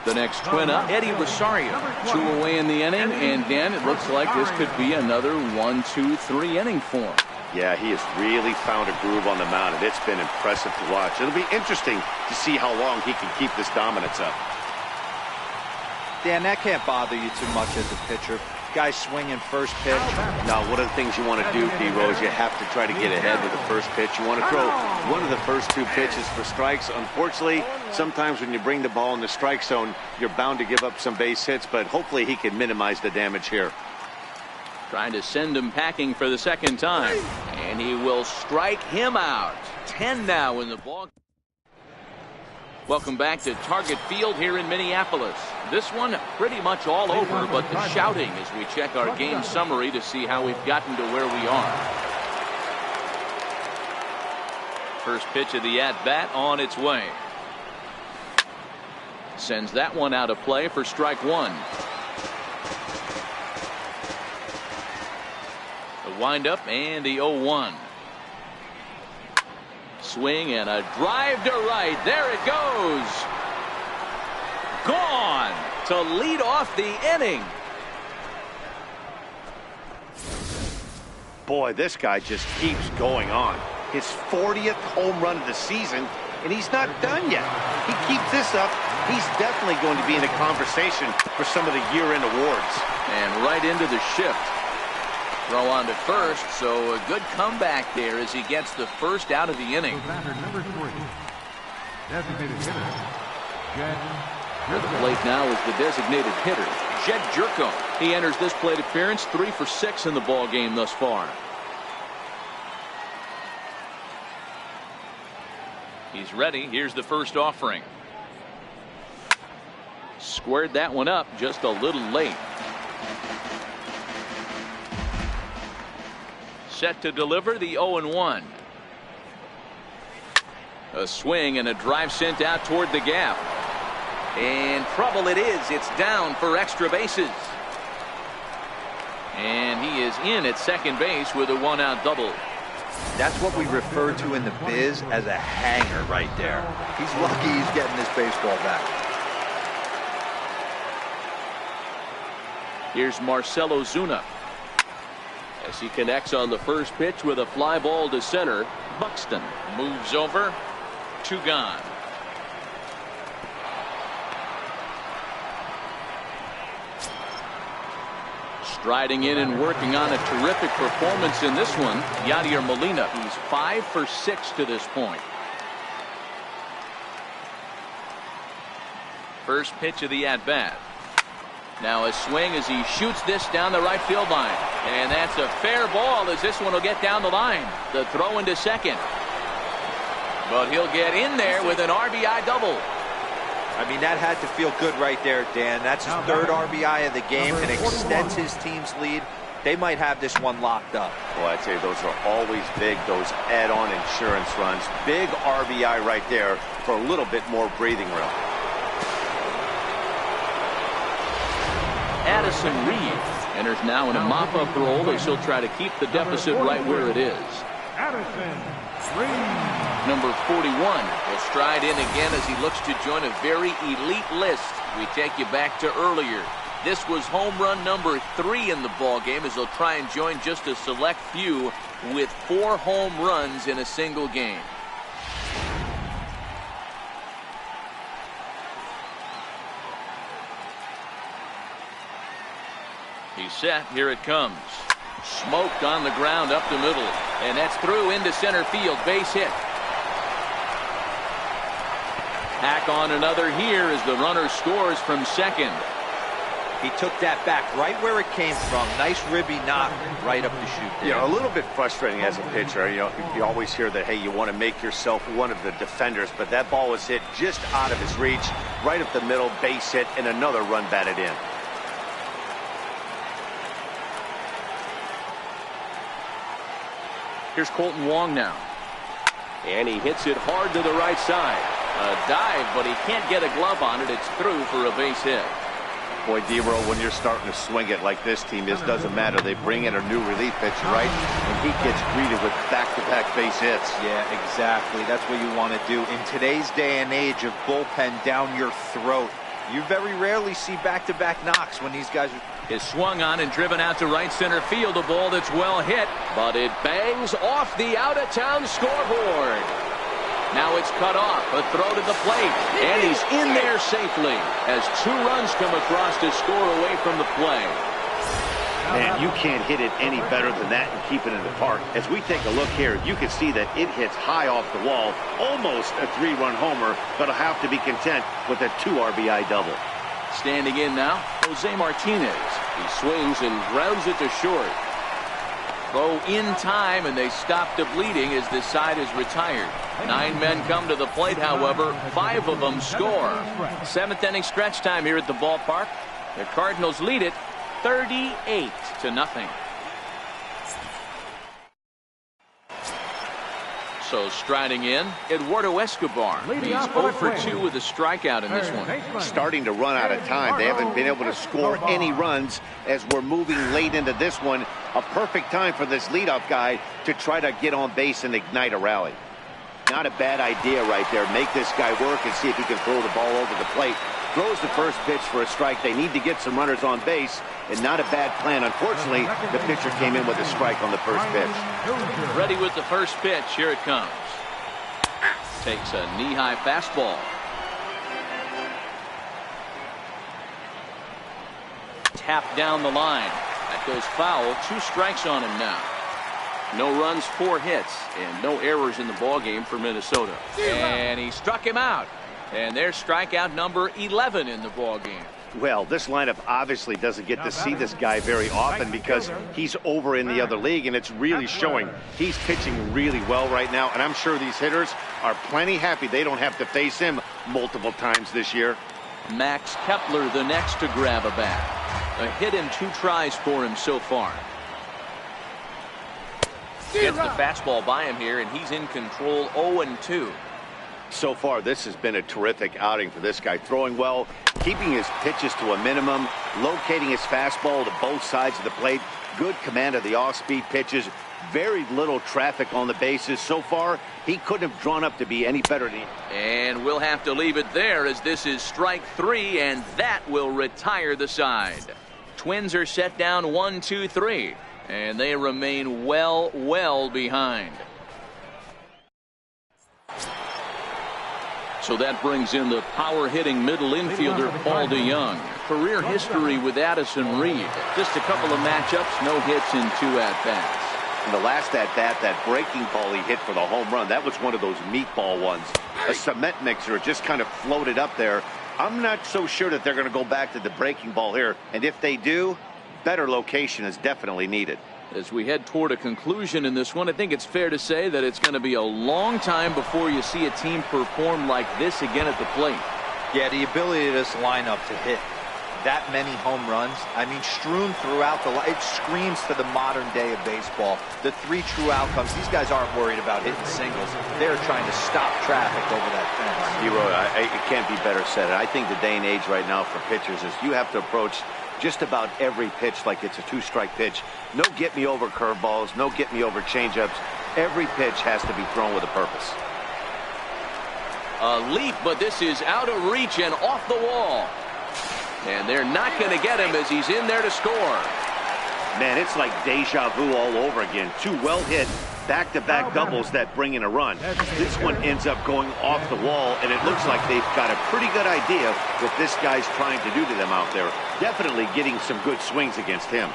The next twin up, Eddie Rosario. 2 away in the inning, and Dan, it looks like this could be another 1-2-3 inning for him. Yeah, he has really found a groove on the mound, and it's been impressive to watch. It'll be interesting to see how long he can keep this dominance up. Dan, that can't bother you too much as a pitcher. guy swinging first pitch. Now, one of the things you want to do, D-Row, is you have to try to get ahead with the first pitch. You want to throw one of the first two pitches for strikes. Unfortunately, sometimes when you bring the ball in the strike zone, you're bound to give up some base hits, but hopefully he can minimize the damage here. Trying to send him packing for the second time. And he will strike him out. 10 now in the ball. Welcome back to Target Field here in Minneapolis. This one pretty much all over, but the shouting as we check our game summary to see how we've gotten to where we are. First pitch of the at-bat on its way. Sends that one out of play for strike one. The windup and the 0-1. Swing and a drive to right. There it goes. Gone to lead off the inning. Boy, this guy just keeps going on. His 40th home run of the season, and he's not done yet. He keeps this up, he's definitely going to be in a conversation for some of the year-end awards. And right into the shift. Throw on to first, so a good comeback there as he gets the first out of the inning. Batter number 3, designated hitter, Jed At the plate now is the designated hitter, Jed Jerko. He enters this plate appearance 3 for 6 in the ball game thus far. He's ready. Here's the first offering. Squared that one up just a little late. Set to deliver the 0-1. A swing and a drive sent out toward the gap. And trouble it is. It's down for extra bases. And he is in at second base with a 1-out double. That's what we refer to in the biz as a hanger right there. He's lucky he's getting this baseball back. Here's Marcell Ozuna. As he connects on the first pitch with a fly ball to center. Buxton moves over. 2 gone. Striding in and working on a terrific performance in this one, Yadier Molina. He's 5 for 6 to this point. First pitch of the at-bat. Now a swing as he shoots this down the right field line. And that's a fair ball as this one will get down the line. The throw into second. But he'll get in there with an RBI double. I mean, that had to feel good right there, Dan. That's his 3rd RBI of the game and extends his team's lead. They might have this one locked up. Well, I'd say those are always big, those add-on insurance runs. Big RBI right there for a little bit more breathing room. Addison Reed enters now in a mop-up role as he'll try to keep the deficit right where it is. Addison Reed. Number 41 will stride in again as he looks to join a very elite list. We take you back to earlier. This was home run number 3 in the ball game as he'll try and join just a select few with 4 home runs in a single game. He's set. Here it comes. Smoked on the ground up the middle. And that's through into center field. Base hit. Hack on another here as the runner scores from second. He took that back right where it came from. Nice ribby knock right up the chute there. You know, a little bit frustrating as a pitcher. You know, you always hear that, hey, you want to make yourself one of the defenders, but that ball was hit just out of his reach, right up the middle, base hit, and another run batted in. Here's Colton Wong now. And he hits it hard to the right side. A dive, but he can't get a glove on it. It's through for a base hit. Boy, D-Row, when you're starting to swing it like this team is, doesn't matter. They bring in a new relief pitcher, right? And he gets greeted with back-to-back base hits. Yeah, exactly. That's what you want to do. In today's day and age of bullpen down your throat, you very rarely see back-to-back knocks when these guys are... Is swung on and driven out to right center field. A ball that's well hit, but it bangs off the out-of-town scoreboard. Now it's cut off. A throw to the plate. And he's in there safely as 2 runs come across to score away from the play. Man, you can't hit it any better than that and keep it in the park. As we take a look here, you can see that it hits high off the wall, almost a 3-run homer, but will have to be content with a 2 RBI double. Standing in now, Jose Martinez. He swings and grounds it to short. Throw in time, and they stop the bleeding as this side is retired. 9 men come to the plate, however. 5 of them score. 7th inning stretch time here at the ballpark. The Cardinals lead it 38-0. So striding in, Eduardo Escobar. He's 0 for 2 with a strikeout in this one. Starting to run out of time. They haven't been able to score any runs as we're moving late into this one. A perfect time for this leadoff guy to try to get on base and ignite a rally. Not a bad idea right there. Make this guy work and see if he can throw the ball over the plate. Throws the first pitch for a strike. They need to get some runners on base, and not a bad plan. Unfortunately, the pitcher came in with a strike on the first pitch. Ready with the first pitch. Here it comes. Takes a knee-high fastball. Tapped down the line. That goes foul. 2 strikes on him now. No runs, 4 hits, and no errors in the ballgame for Minnesota. And he struck him out. And there's strikeout number 11 in the ballgame. Well, this lineup obviously doesn't get to see this guy very often because he's over in the other league, and it's really showing. He's pitching really well right now, and I'm sure these hitters are plenty happy they don't have to face him multiple times this year. Max Kepler the next to grab a bat. A hit in 2 tries for him so far. Gets the fastball by him here, and he's in control. 0-2. So far, this has been a terrific outing for this guy. Throwing well, keeping his pitches to a minimum, locating his fastball to both sides of the plate. Good command of the off-speed pitches. Very little traffic on the bases. So far, he couldn't have drawn up to be any better than he. And we'll have to leave it there as this is strike 3, and that will retire the side. Twins are set down 1-2-3, and they remain well behind. So that brings in the power-hitting middle infielder Paul DeYoung. Career history with Addison Reed. Just a couple of matchups, no hits in 2 at-bats. And the last at-bat, that breaking ball he hit for the home run, that was one of those meatball ones. A cement mixer just kind of floated up there. I'm not so sure that they're going to go back to the breaking ball here. And if they do, better location is definitely needed. As we head toward a conclusion in this one, I think it's fair to say that it's going to be a long time before you see a team perform like this again at the plate. Yeah, the ability of this lineup to hit that many home runs, I mean, strewn throughout the line, it screams to the modern day of baseball. The 3 true outcomes. These guys aren't worried about hitting singles. They're trying to stop traffic over that fence. It can't be better said. I think the day and age right now for pitchers is you have to approach just about every pitch like it's a 2-strike pitch. No get-me-over curveballs, no get-me-over changeups. Every pitch has to be thrown with a purpose. A leap, but this is out of reach and off the wall. And they're not going to get him as he's in there to score. Man, it's like deja vu all over again. 2 well-hit back-to-back doubles that bring in a run. This one ends up going off the wall, and it looks like they've got a pretty good idea what this guy's trying to do to them out there. Definitely getting some good swings against him.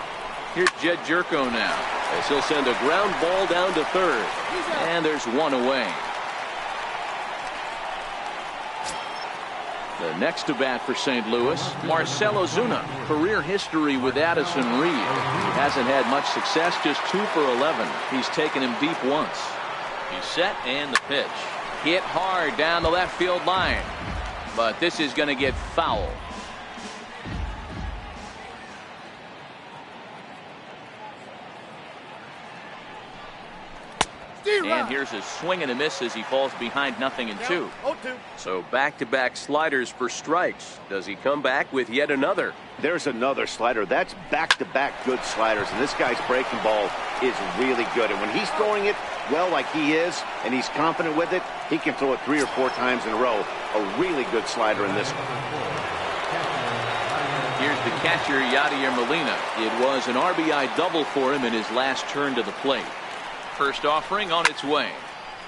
Here's Jed Jerko now, as he'll send a ground ball down to third. And there's 1 away. The next to bat for St. Louis, Marcell Ozuna. Career history with Addison Reed. He hasn't had much success, just 2 for 11. He's taken him deep once. He's set, and the pitch. Hit hard down the left field line. But this is going to get foul. And here's a swing and a miss as he falls behind 0-2. So back-to-back sliders for strikes. Does he come back with yet another? There's another slider. That's back-to-back good sliders. And this guy's breaking ball is really good. And when he's throwing it well like he is, and he's confident with it, he can throw it 3 or 4 times in a row. A really good slider in this one. Here's the catcher, Yadier Molina. It was an RBI double for him in his last turn to the plate. First offering on its way.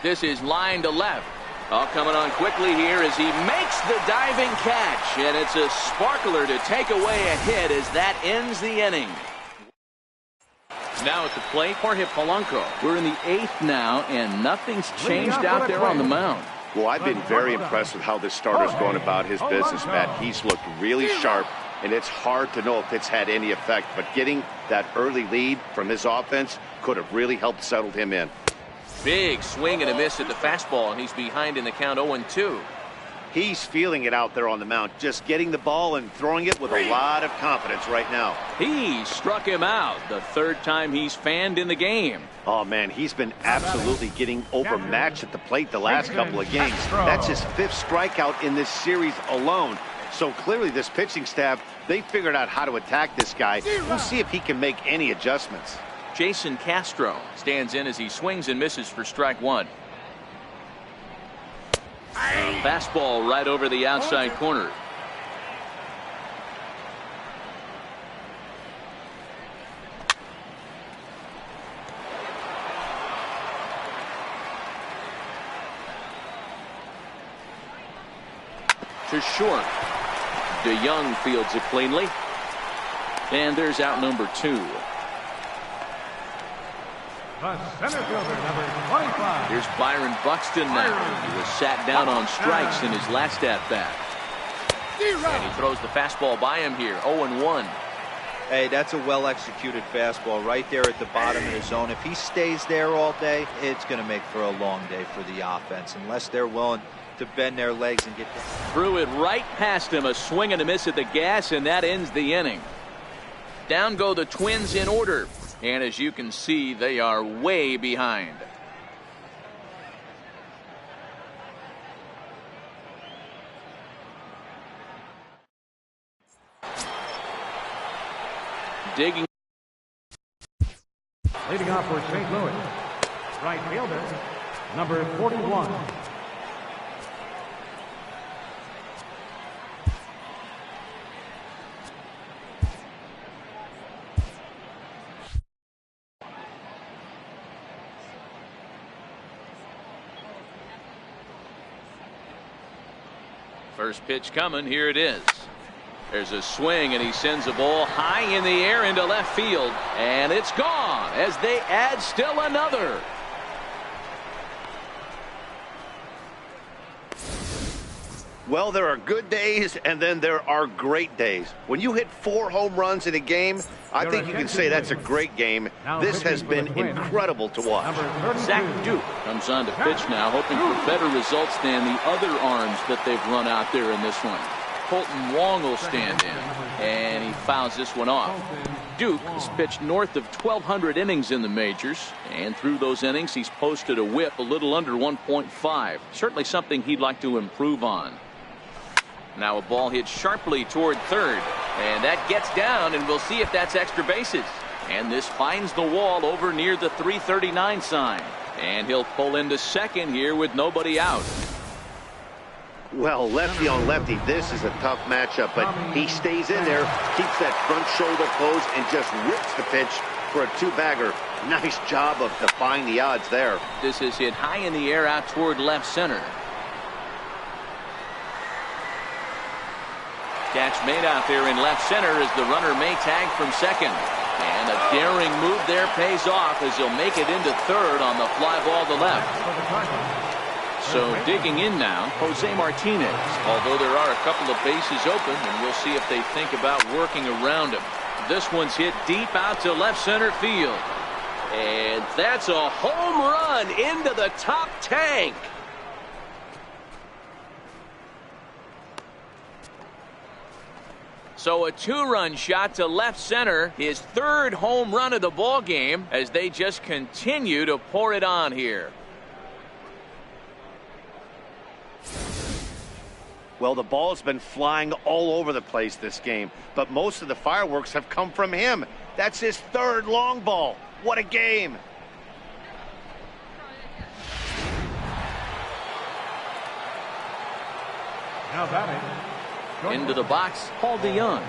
This is line to left. Coming on quickly here as he makes the diving catch. And it's a sparkler to take away a hit as that ends the inning. Now at the plate, Jorge Polanco. We're in the 8th now, and nothing's changed out there on the mound. Well, I've been very impressed with how this starter's going about his business, Matt. He's looked really sharp, and it's hard to know if it's had any effect. But getting that early lead from his offense could have really helped settle him in. Big swing and a miss at the fastball, and he's behind in the count 0-2. He's feeling it out there on the mound, just getting the ball and throwing it with a lot of confidence right now. He struck him out, the 3rd time he's fanned in the game. Oh, man, he's been absolutely getting overmatched at the plate the last couple of games. That's his 5th strikeout in this series alone. So clearly this pitching staff, they figured out how to attack this guy. We'll see if he can make any adjustments. Jason Castro stands in as he swings and misses for strike 1. Fastball right over the outside corner. To short. DeYoung fields it cleanly. And there's out number 2. The center fielder, number 25. Here's Byron Buxton now. He was sat down on strikes in his last at-bat. And he throws the fastball by him here, 0-1. Hey, that's a well-executed fastball right there at the bottom of the zone. If he stays there all day, it's going to make for a long day for the offense, unless they're willing to bend their legs and get down. Threw it right past him, a swing and a miss at the gas, and that ends the inning. Down go the Twins in order. And as you can see, they are way behind. Digging. Leading off for St. Louis, right fielder, number 41. First pitch coming. Here it is. There's a swing, and he sends a ball high in the air into left field, and it's gone as they add still another. Well, there are good days, and then there are great days. When you hit 4 home runs in a game, I think you can say that's a great game. This has been incredible to watch. Zach Duke comes on to pitch now, hoping for better results than the other arms that they've run out there in this one. Colton Wong will stand in, and he fouls this one off. Duke has pitched north of 1,200 innings in the majors, and through those innings, he's posted a whip a little under 1.5. Certainly something he'd like to improve on. Now a ball hit sharply toward third, and that gets down, and we'll see if that's extra bases. And this finds the wall over near the 339 sign, and he'll pull into second here with nobody out. Well, lefty on lefty, this is a tough matchup, but he stays in there, keeps that front shoulder closed, and just rips the pitch for a 2-bagger. Nice job of defying the odds there. This is hit high in the air out toward left center. Catch made out there in left center as the runner may tag from second. And a daring move there pays off as he'll make it into third on the fly ball to left. So digging in now, Jose Martinez. Although there are a couple of bases open, and we'll see if they think about working around him. This one's hit deep out to left center field. And that's a home run into the top tank. So a 2-run shot to left center, his 3rd home run of the ball game as they just continue to pour it on here. Well, the ball has been flying all over the place this game, but most of the fireworks have come from him. That's his 3rd long ball. What a game. Now batting. Into the box, Paul DeYoung.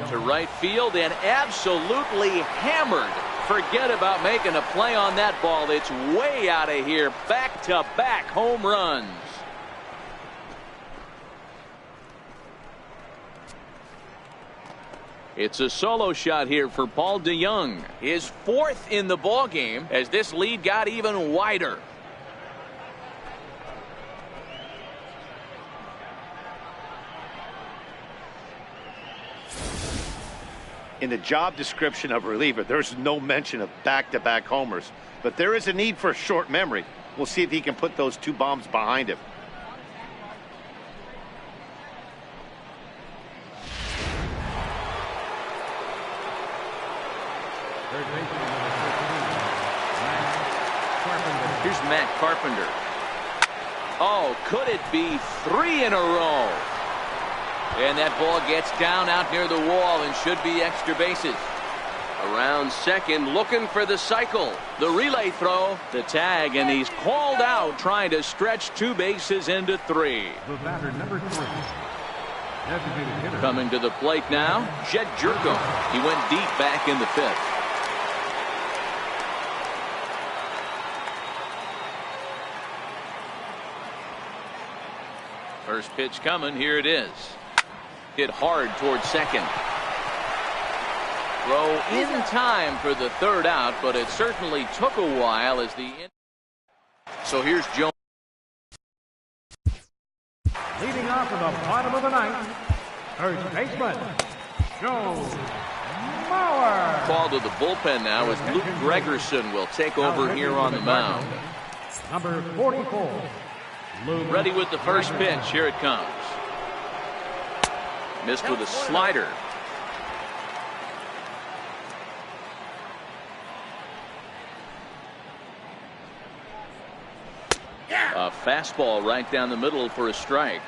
To right field and absolutely hammered. Forget about making a play on that ball. It's way out of here. Back-to-back home runs. It's a solo shot here for Paul DeJong. His fourth in the ball game as this lead got even wider. In the job description of reliever, there's no mention of back-to-back homers. But there is a need for a short memory. We'll see if he can put those two bombs behind him. Here's Matt Carpenter. Oh, could it be 3 in a row? And that ball gets down out near the wall and should be extra bases. Around second, looking for the cycle. The relay throw, the tag, and he's called out trying to stretch 2 bases into 3. The batter, number 3. Designated hitter. Coming to the plate now, Jed Jerko. He went deep back in the 5th. First pitch coming. Here it is. Hit hard towards second. Throw in time for the 3rd out, but it certainly took a while as the. So here's Jones. Leading off in the bottom of the 9th, first baseman, Joe Mauer. Call to the bullpen now as Luke Gregerson will take over here on the mound. Number 44. Ready with the first pitch. Here it comes. Missed with a slider. A fastball right down the middle for a strike.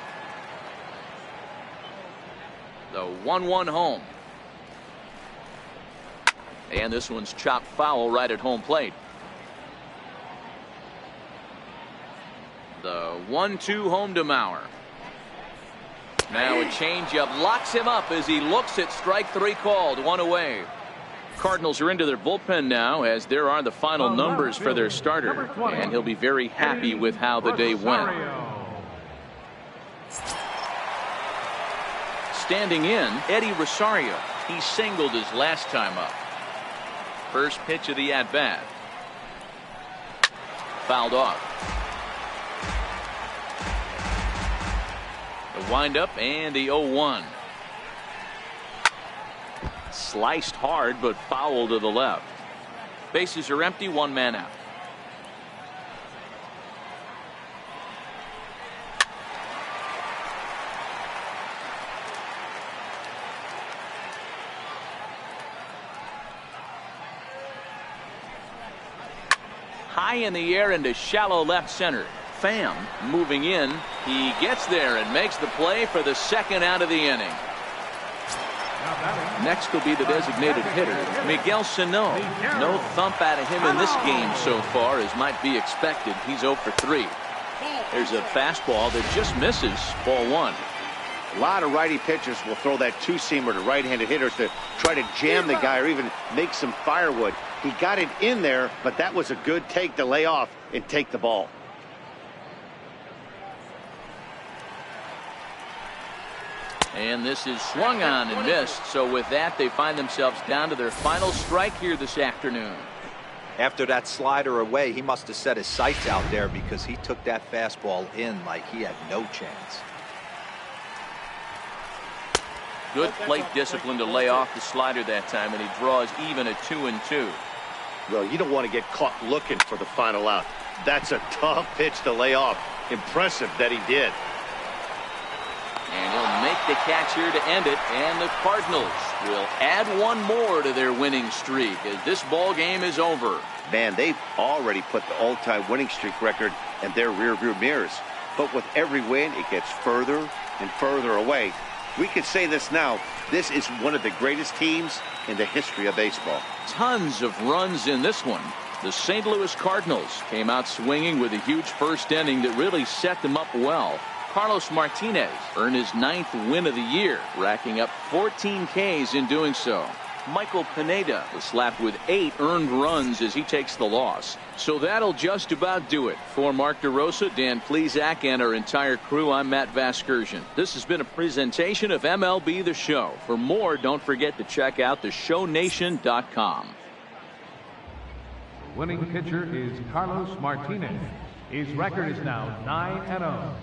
The 1-1 home. And this one's chopped foul right at home plate. The 1-2 home to Mauer. Now a changeup locks him up as he looks at strike 3 called. 1 away. Cardinals are into their bullpen now as there are the final numbers for their starter, and he'll be very happy with how the day went. Standing in, Eddie Rosario. He singled his last time up. First pitch of the at-bat. Fouled off. The windup and the 0-1. Sliced hard but foul to the left. Bases are empty, 1 man out. High in the air into shallow left center. Pham moving in. He gets there and makes the play for the 2nd out of the inning. Next will be the designated hitter, Miguel Sano. No thump out of him in this game so far as might be expected. He's 0 for 3. There's a fastball that just misses. Ball 1. A lot of righty pitchers will throw that 2-seamer to right-handed hitters to try to jam the guy or even make some firewood. He got it in there, but that was a good take to lay off and take the ball. And this is swung on and missed. So with that, they find themselves down to their final strike here this afternoon. After that slider away, he must have set his sights out there because he took that fastball in like he had no chance. Good plate discipline to lay off the slider that time, and he draws even at 2-2. Well, you don't want to get caught looking for the final out. That's a tough pitch to lay off. Impressive that he did. And he'll make the catch here to end it, and the Cardinals will add 1 more to their winning streak as this ball game is over. Man, they've already put the all-time winning streak record in their rearview mirrors. But with every win, it gets further and further away. We could say this now. This is one of the greatest teams in the history of baseball. Tons of runs in this one. The St. Louis Cardinals came out swinging with a huge first inning that really set them up well. Carlos Martinez earned his 9th win of the year, racking up 14 Ks in doing so. Michael Pineda was slapped with 8 earned runs as he takes the loss. So that'll just about do it. For Mark DeRosa, Dan Plesac, and our entire crew, I'm Matt Vasgersian. This has been a presentation of MLB The Show. For more, don't forget to check out theshownation.com. Winning pitcher is Carlos Martinez. His record is now 9-0.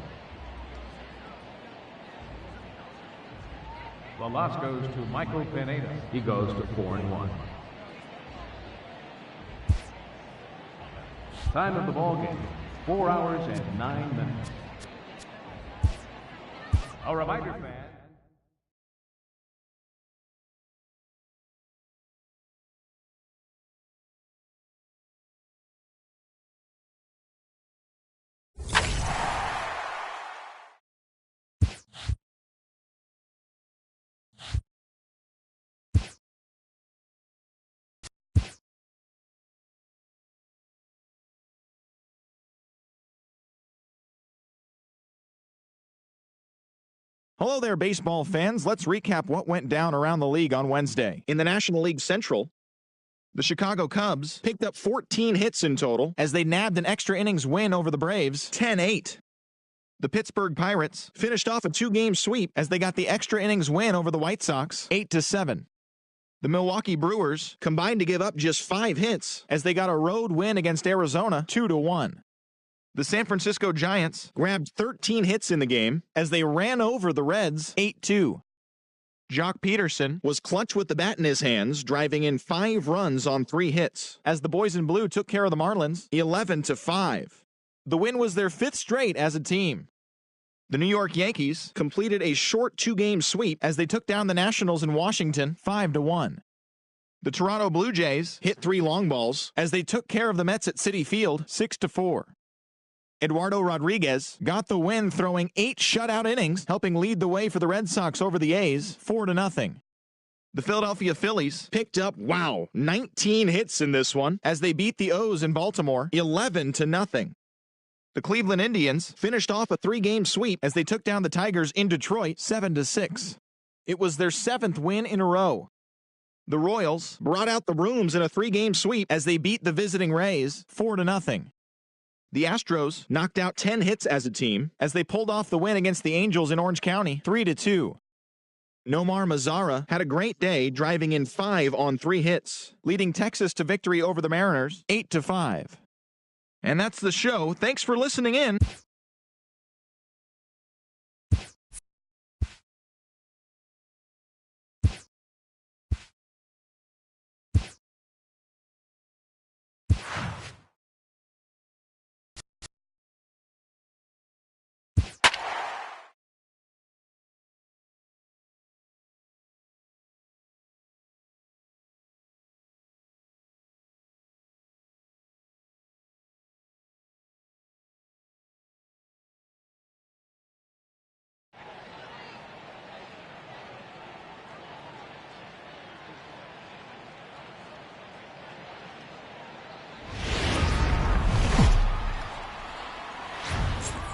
The loss goes to Michael Pineda. He goes to 4-1. Time of the ball game, 4 hours and 9 minutes. A reminder, fans. Hello there, baseball fans. Let's recap what went down around the league on Wednesday. In the National League Central, the Chicago Cubs picked up 14 hits in total as they nabbed an extra innings win over the Braves, 10-8. The Pittsburgh Pirates finished off a 2-game sweep as they got the extra innings win over the White Sox, 8-7. The Milwaukee Brewers combined to give up just 5 hits as they got a road win against Arizona, 2-1. The San Francisco Giants grabbed 13 hits in the game as they ran over the Reds 8-2. Jock Peterson was clutch with the bat in his hands, driving in 5 runs on 3 hits as the boys in blue took care of the Marlins 11-5. The win was their 5th straight as a team. The New York Yankees completed a short 2-game sweep as they took down the Nationals in Washington 5-1. The Toronto Blue Jays hit 3 long balls as they took care of the Mets at Citi Field 6-4. Eduardo Rodriguez got the win, throwing 8 shutout innings, helping lead the way for the Red Sox over the A's 4-0. The Philadelphia Phillies picked up, 19 hits in this one as they beat the O's in Baltimore 11-0. The Cleveland Indians finished off a 3-game sweep as they took down the Tigers in Detroit 7-6. It was their 7th win in a row. The Royals brought out the brooms in a 3-game sweep as they beat the visiting Rays 4-0. The Astros knocked out 10 hits as a team as they pulled off the win against the Angels in Orange County 3-2. Nomar Mazara had a great day, driving in 5 on 3 hits, leading Texas to victory over the Mariners 8-5. And that's the show. Thanks for listening in.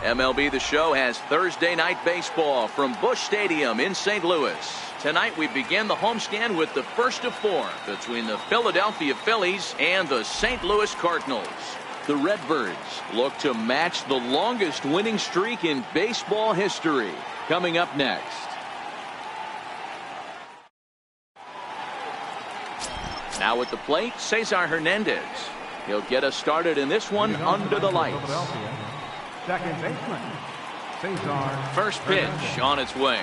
MLB The Show has Thursday night baseball from Busch Stadium in St. Louis. Tonight we begin the homestand with the first of 4 between the Philadelphia Phillies and the St. Louis Cardinals. The Redbirds look to match the longest winning streak in baseball history. Coming up next. Now at the plate, Cesar Hernandez. He'll get us started in this one under the lights. Second baseman, Cesar. First pitch on its way.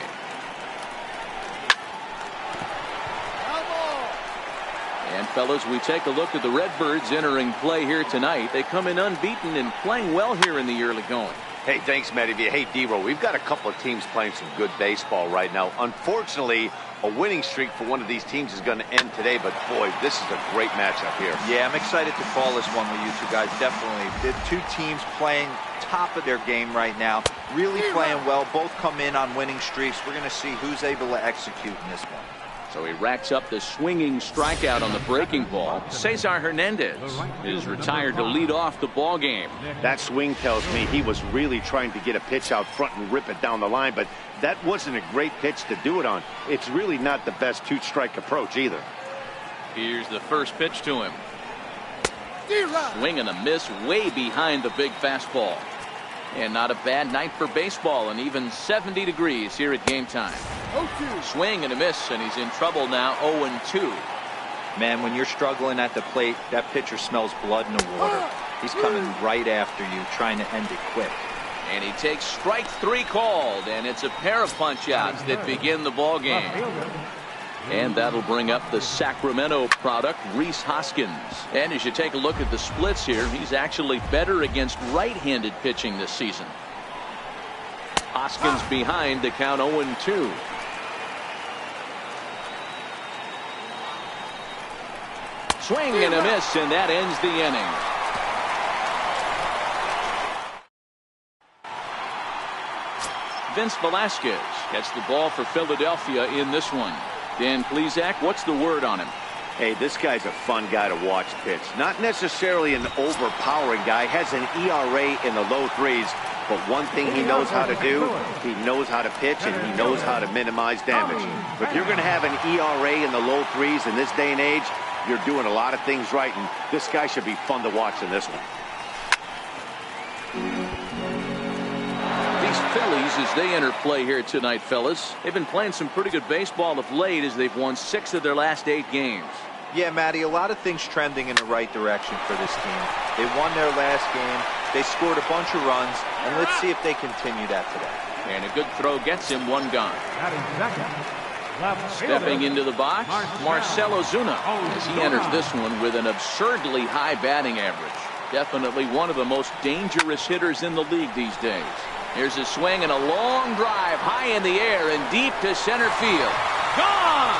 And fellas, we take a look at the Redbirds entering play here tonight. They come in unbeaten and playing well here in the early going. Hey, thanks, Matty V. Hey, D-Roll, we've got a couple of teams playing some good baseball right now. Unfortunately, a winning streak for one of these teams is going to end today, but boy, this is a great matchup here. Yeah, I'm excited to call this one with you two guys, definitely. The 2 teams playing top of their game right now, really playing well. Both come in on winning streaks. We're going to see who's able to execute in this one. So he racks up the swinging strikeout on the breaking ball. Cesar Hernandez is retired to lead off the ball game. That swing tells me he was really trying to get a pitch out front and rip it down the line, but that wasn't a great pitch to do it on. It's really not the best 2-strike approach either. Here's the first pitch to him. Swing and a miss way behind the big fastball. And not a bad night for baseball, and even 70 degrees here at game time. Swing and a miss, and he's in trouble now. 0-2. Man, when you're struggling at the plate, that pitcher smells blood in the water. He's coming right after you, trying to end it quick. And he takes strike 3 called, and it's a pair of punch-outs that begin the ball game. And that'll bring up the Sacramento product, Rhys Hoskins. And as you take a look at the splits here, he's actually better against right-handed pitching this season. Hoskins behind the count 0-2. Swing and a miss, and that ends the inning. Vince Velasquez gets the ball for Philadelphia in this one. Dan Plesac, what's the word on him? Hey, this guy's a fun guy to watch pitch. Not necessarily an overpowering guy. Has an ERA in the low 3s. But one thing he knows how to do, he knows how to pitch, and he knows how to minimize damage. If you're going to have an ERA in the low 3s in this day and age, you're doing a lot of things right, and this guy should be fun to watch in this one. Phillies as they enter play here tonight, fellas. They've been playing some pretty good baseball of late as they've won 6 of their last 8 games. Yeah, Matty, a lot of things trending in the right direction for this team. They won their last game. They scored a bunch of runs, and let's see if they continue that today. And a good throw gets him 1 gone. Stepping into the box, Marcell Ozuna as he enters this one with an absurdly high batting average. Definitely one of the most dangerous hitters in the league these days. Here's a swing and a long drive high in the air and deep to center field. Gone!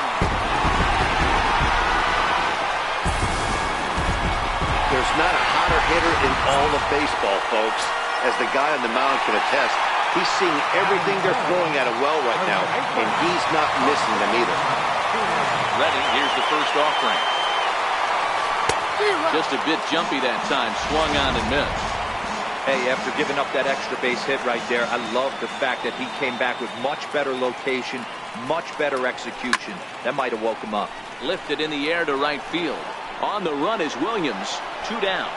There's not a hotter hitter in all of baseball, folks. As the guy on the mound can attest, he's seeing everything they're throwing at a well right now, and he's not missing them either. Ready, here's the first offering. Just a bit jumpy that time, swung on and missed. Hey, after giving up that extra base hit right there, I love the fact that he came back with much better location, much better execution. That might have woke him up. Lifted in the air to right field. On the run is Williams, 2 down.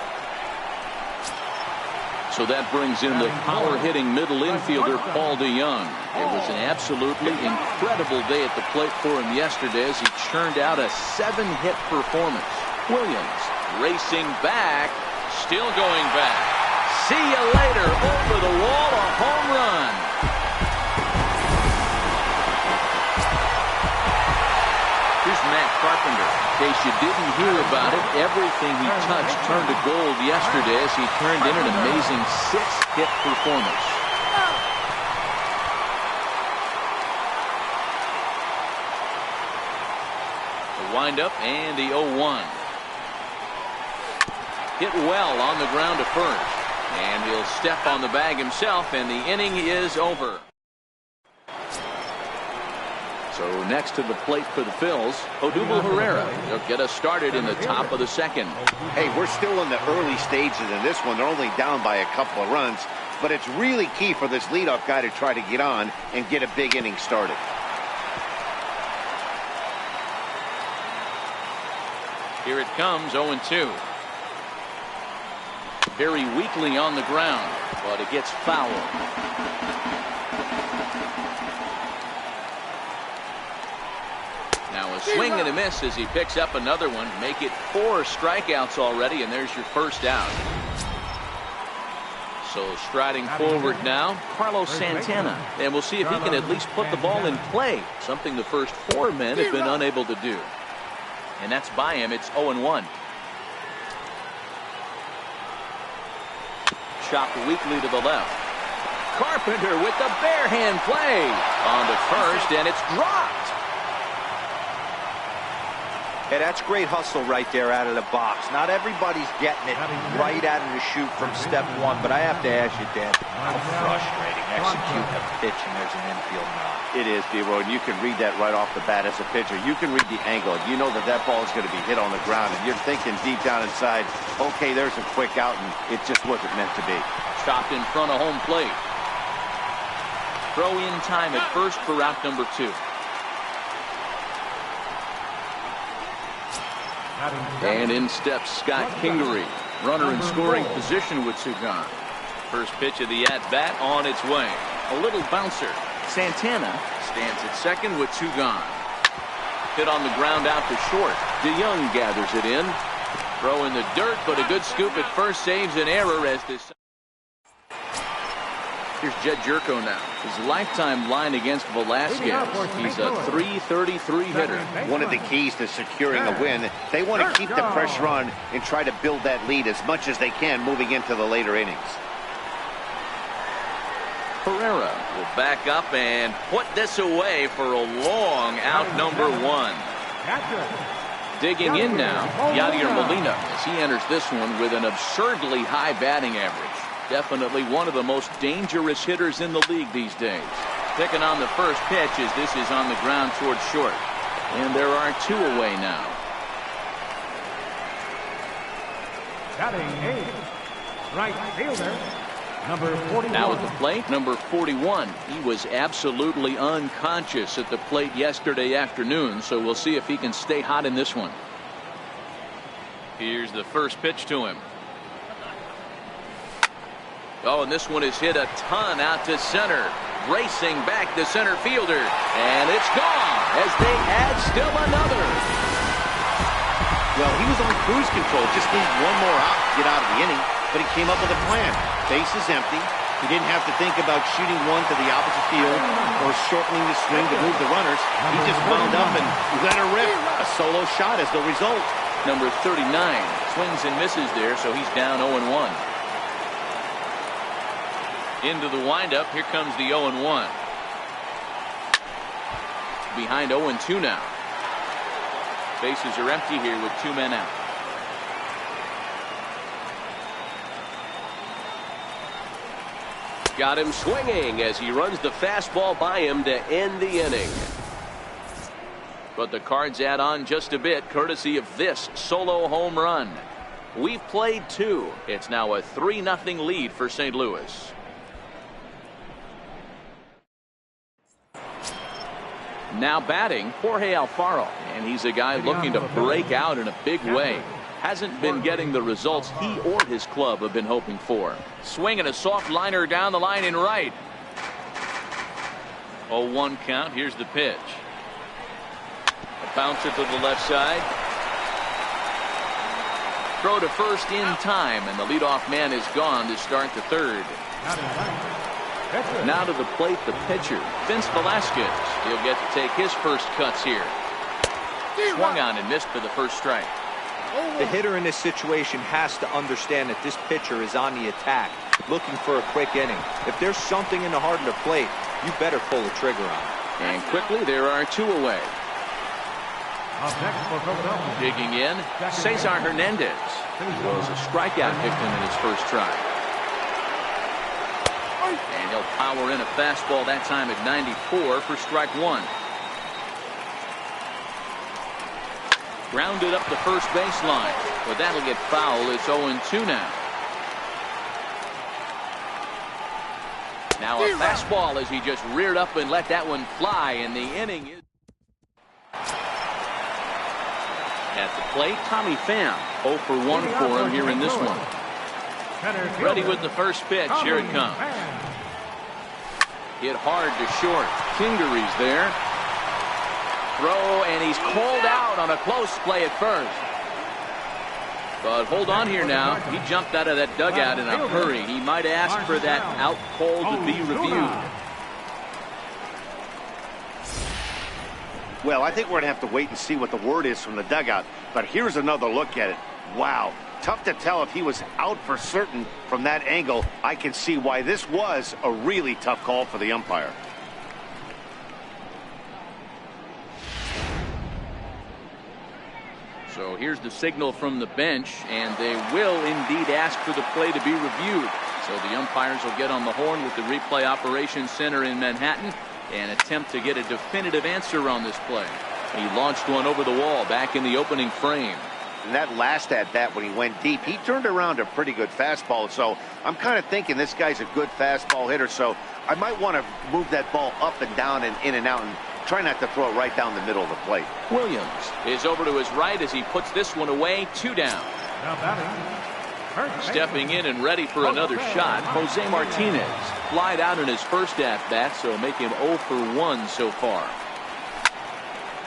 So that brings in the power-hitting middle infielder, Paul DeYoung. It was an absolutely incredible day at the plate for him yesterday as he churned out a 7-hit performance. Williams racing back, still going back. See you later, over the wall, a home run. Here's Matt Carpenter. In case you didn't hear about it, everything he touched turned to gold yesterday as he turned in an amazing 6-hit performance. The windup and the 0-1. Hit well on the ground to first. And he'll step on the bag himself, and the inning is over. So next to the plate for the Phils, Odubel Herrera. He'll get us started in the top of the second. Hey, we're still in the early stages in this one. They're only down by a couple of runs, but it's really key for this leadoff guy to try to get on and get a big inning started. Here it comes, 0-2. Very weakly on the ground, but it gets fouled. Now a swing and a miss as he picks up another one. Make it 4 strikeouts already, and there's your first out. So striding forward now, Carlos Santana. And we'll see if he can at least put the ball in play, something the first 4 men have been unable to do. And that's by him. It's 0-1. Chopped weakly to the left. Carpenter with the bare hand play. On to first, and it's dropped. Yeah, that's great hustle right there out of the box. Not everybody's getting it right out of the chute from step 1, but I have to ask you, Dan, how frustrating executing a pitch and there's an infield knock. It is, D-Roy, and you can read that right off the bat as a pitcher. You can read the angle. You know that that ball is going to be hit on the ground, and you're thinking deep down inside, okay, there's a quick out, and it just wasn't meant to be. Chopped in front of home plate. Throw in time at first for route number 2. And in steps Scott Kingery. Runner in scoring position with two gone. First pitch of the at-bat on its way. A little bouncer. Santana stands at second with two gone. Hit on the ground out to short. DeYoung gathers it in. Throw in the dirt, but a good scoop at first saves an error as this. Here's Jed Jerko now. His lifetime line against Velasquez. He's a .333 hitter. One of the keys to securing a win, they want to keep the pressure on and try to build that lead as much as they can moving into the later innings. Pereira will back up and put this away for a long out number one. Digging in now, Yadier Molina as he enters this one with an absurdly high batting average. Definitely one of the most dangerous hitters in the league these days. Picking on the first pitch as this is on the ground towards short. And there are two away now. Batting eighth, right fielder, number 41. Now at the plate, number 41. He was absolutely unconscious at the plate yesterday afternoon, so we'll see if he can stay hot in this one. Here's the first pitch to him. Oh, and this one is hit a ton out to center. Racing back the center fielder. And it's gone as they add still another. Well, he was on cruise control. Just needed one more out to get out of the inning. But he came up with a plan. Base is empty. He didn't have to think about shooting one to the opposite field or shortening the swing to move the runners. He just wound up and let her rip. A solo shot as the result. Number 39 swings and misses there, so he's down 0-1. Into the windup. Here comes the 0-1. Behind 0-2 now. Bases are empty here with two men out. Got him swinging as he runs the fastball by him to end the inning. But the Cards add on just a bit courtesy of this solo home run. We've played two. It's now a 3-0 lead for St. Louis. Now batting, Jorge Alfaro, and he's a guy looking to break out in a big way. Hasn't been getting the results he or his club have been hoping for. Swinging a soft liner down the line in right. 0-1 count. Here's the pitch. A bouncer to the left side. Throw to first in time, and the leadoff man is gone to start the third. Now to the plate, the pitcher, Vince Velasquez. He'll get to take his first cuts here. Swung on and missed for the first strike. The hitter in this situation has to understand that this pitcher is on the attack, looking for a quick inning. If there's something in the heart of the plate, you better pull the trigger on it. And quickly, there are two away. Digging in, Cesar Hernandez. He was a strikeout victim in his first try. And he'll power in a fastball that time at 94 for strike one. Grounded up the first baseline, but that'll get foul. It's 0-2 now. Now a fastball as he just reared up and let that one fly, and the inning is at the plate. Tommy Pham, 0 for 1 for him here in this one. Ready with the first pitch. Here it comes. Hit hard to short. Kingery's there. Throw, and he's called out on a close play at first. But hold on here now. He jumped out of that dugout in a hurry. He might ask for that out call to be reviewed. Well, I think we're going to have to wait and see what the word is from the dugout. But here's another look at it. Wow. Tough to tell if he was out for certain from that angle. I can see why this was a really tough call for the umpire. So here's the signal from the bench, and they will indeed ask for the play to be reviewed. So the umpires will get on the horn with the replay operations center in Manhattan and attempt to get a definitive answer on this play. He launched one over the wall back in the opening frame. And that last at bat when he went deep, he turned around a pretty good fastball. So I'm kind of thinking this guy's a good fastball hitter. So I might want to move that ball up and down and in and out and Try not to throw it right down the middle of the plate. Williams is over to his right as he puts this one away. 2 down. Now batting. Stepping in and ready for another shot, Jose Martinez. Flied out in his first at-bat, so make him 0 for 1 so far.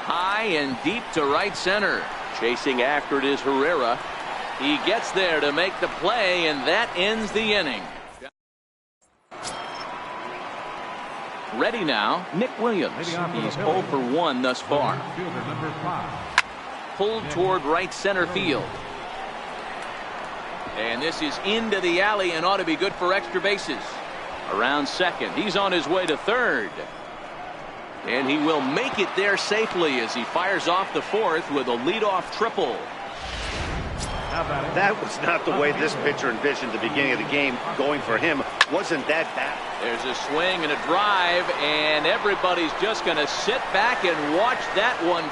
High and deep to right center. Chasing after it is Herrera. He gets there to make the play, and that ends the inning. Ready now, Nick Williams. He's 0 for 1 thus far. Pulled toward right center field. And this is into the alley and ought to be good for extra bases. Around second. He's on his way to third. And he will make it there safely as he fires off the fourth with a leadoff triple. That was not the way this pitcher envisioned the beginning of the game going for him. Wasn't that bad? There's a swing and a drive, and everybody's just going to sit back and watch that one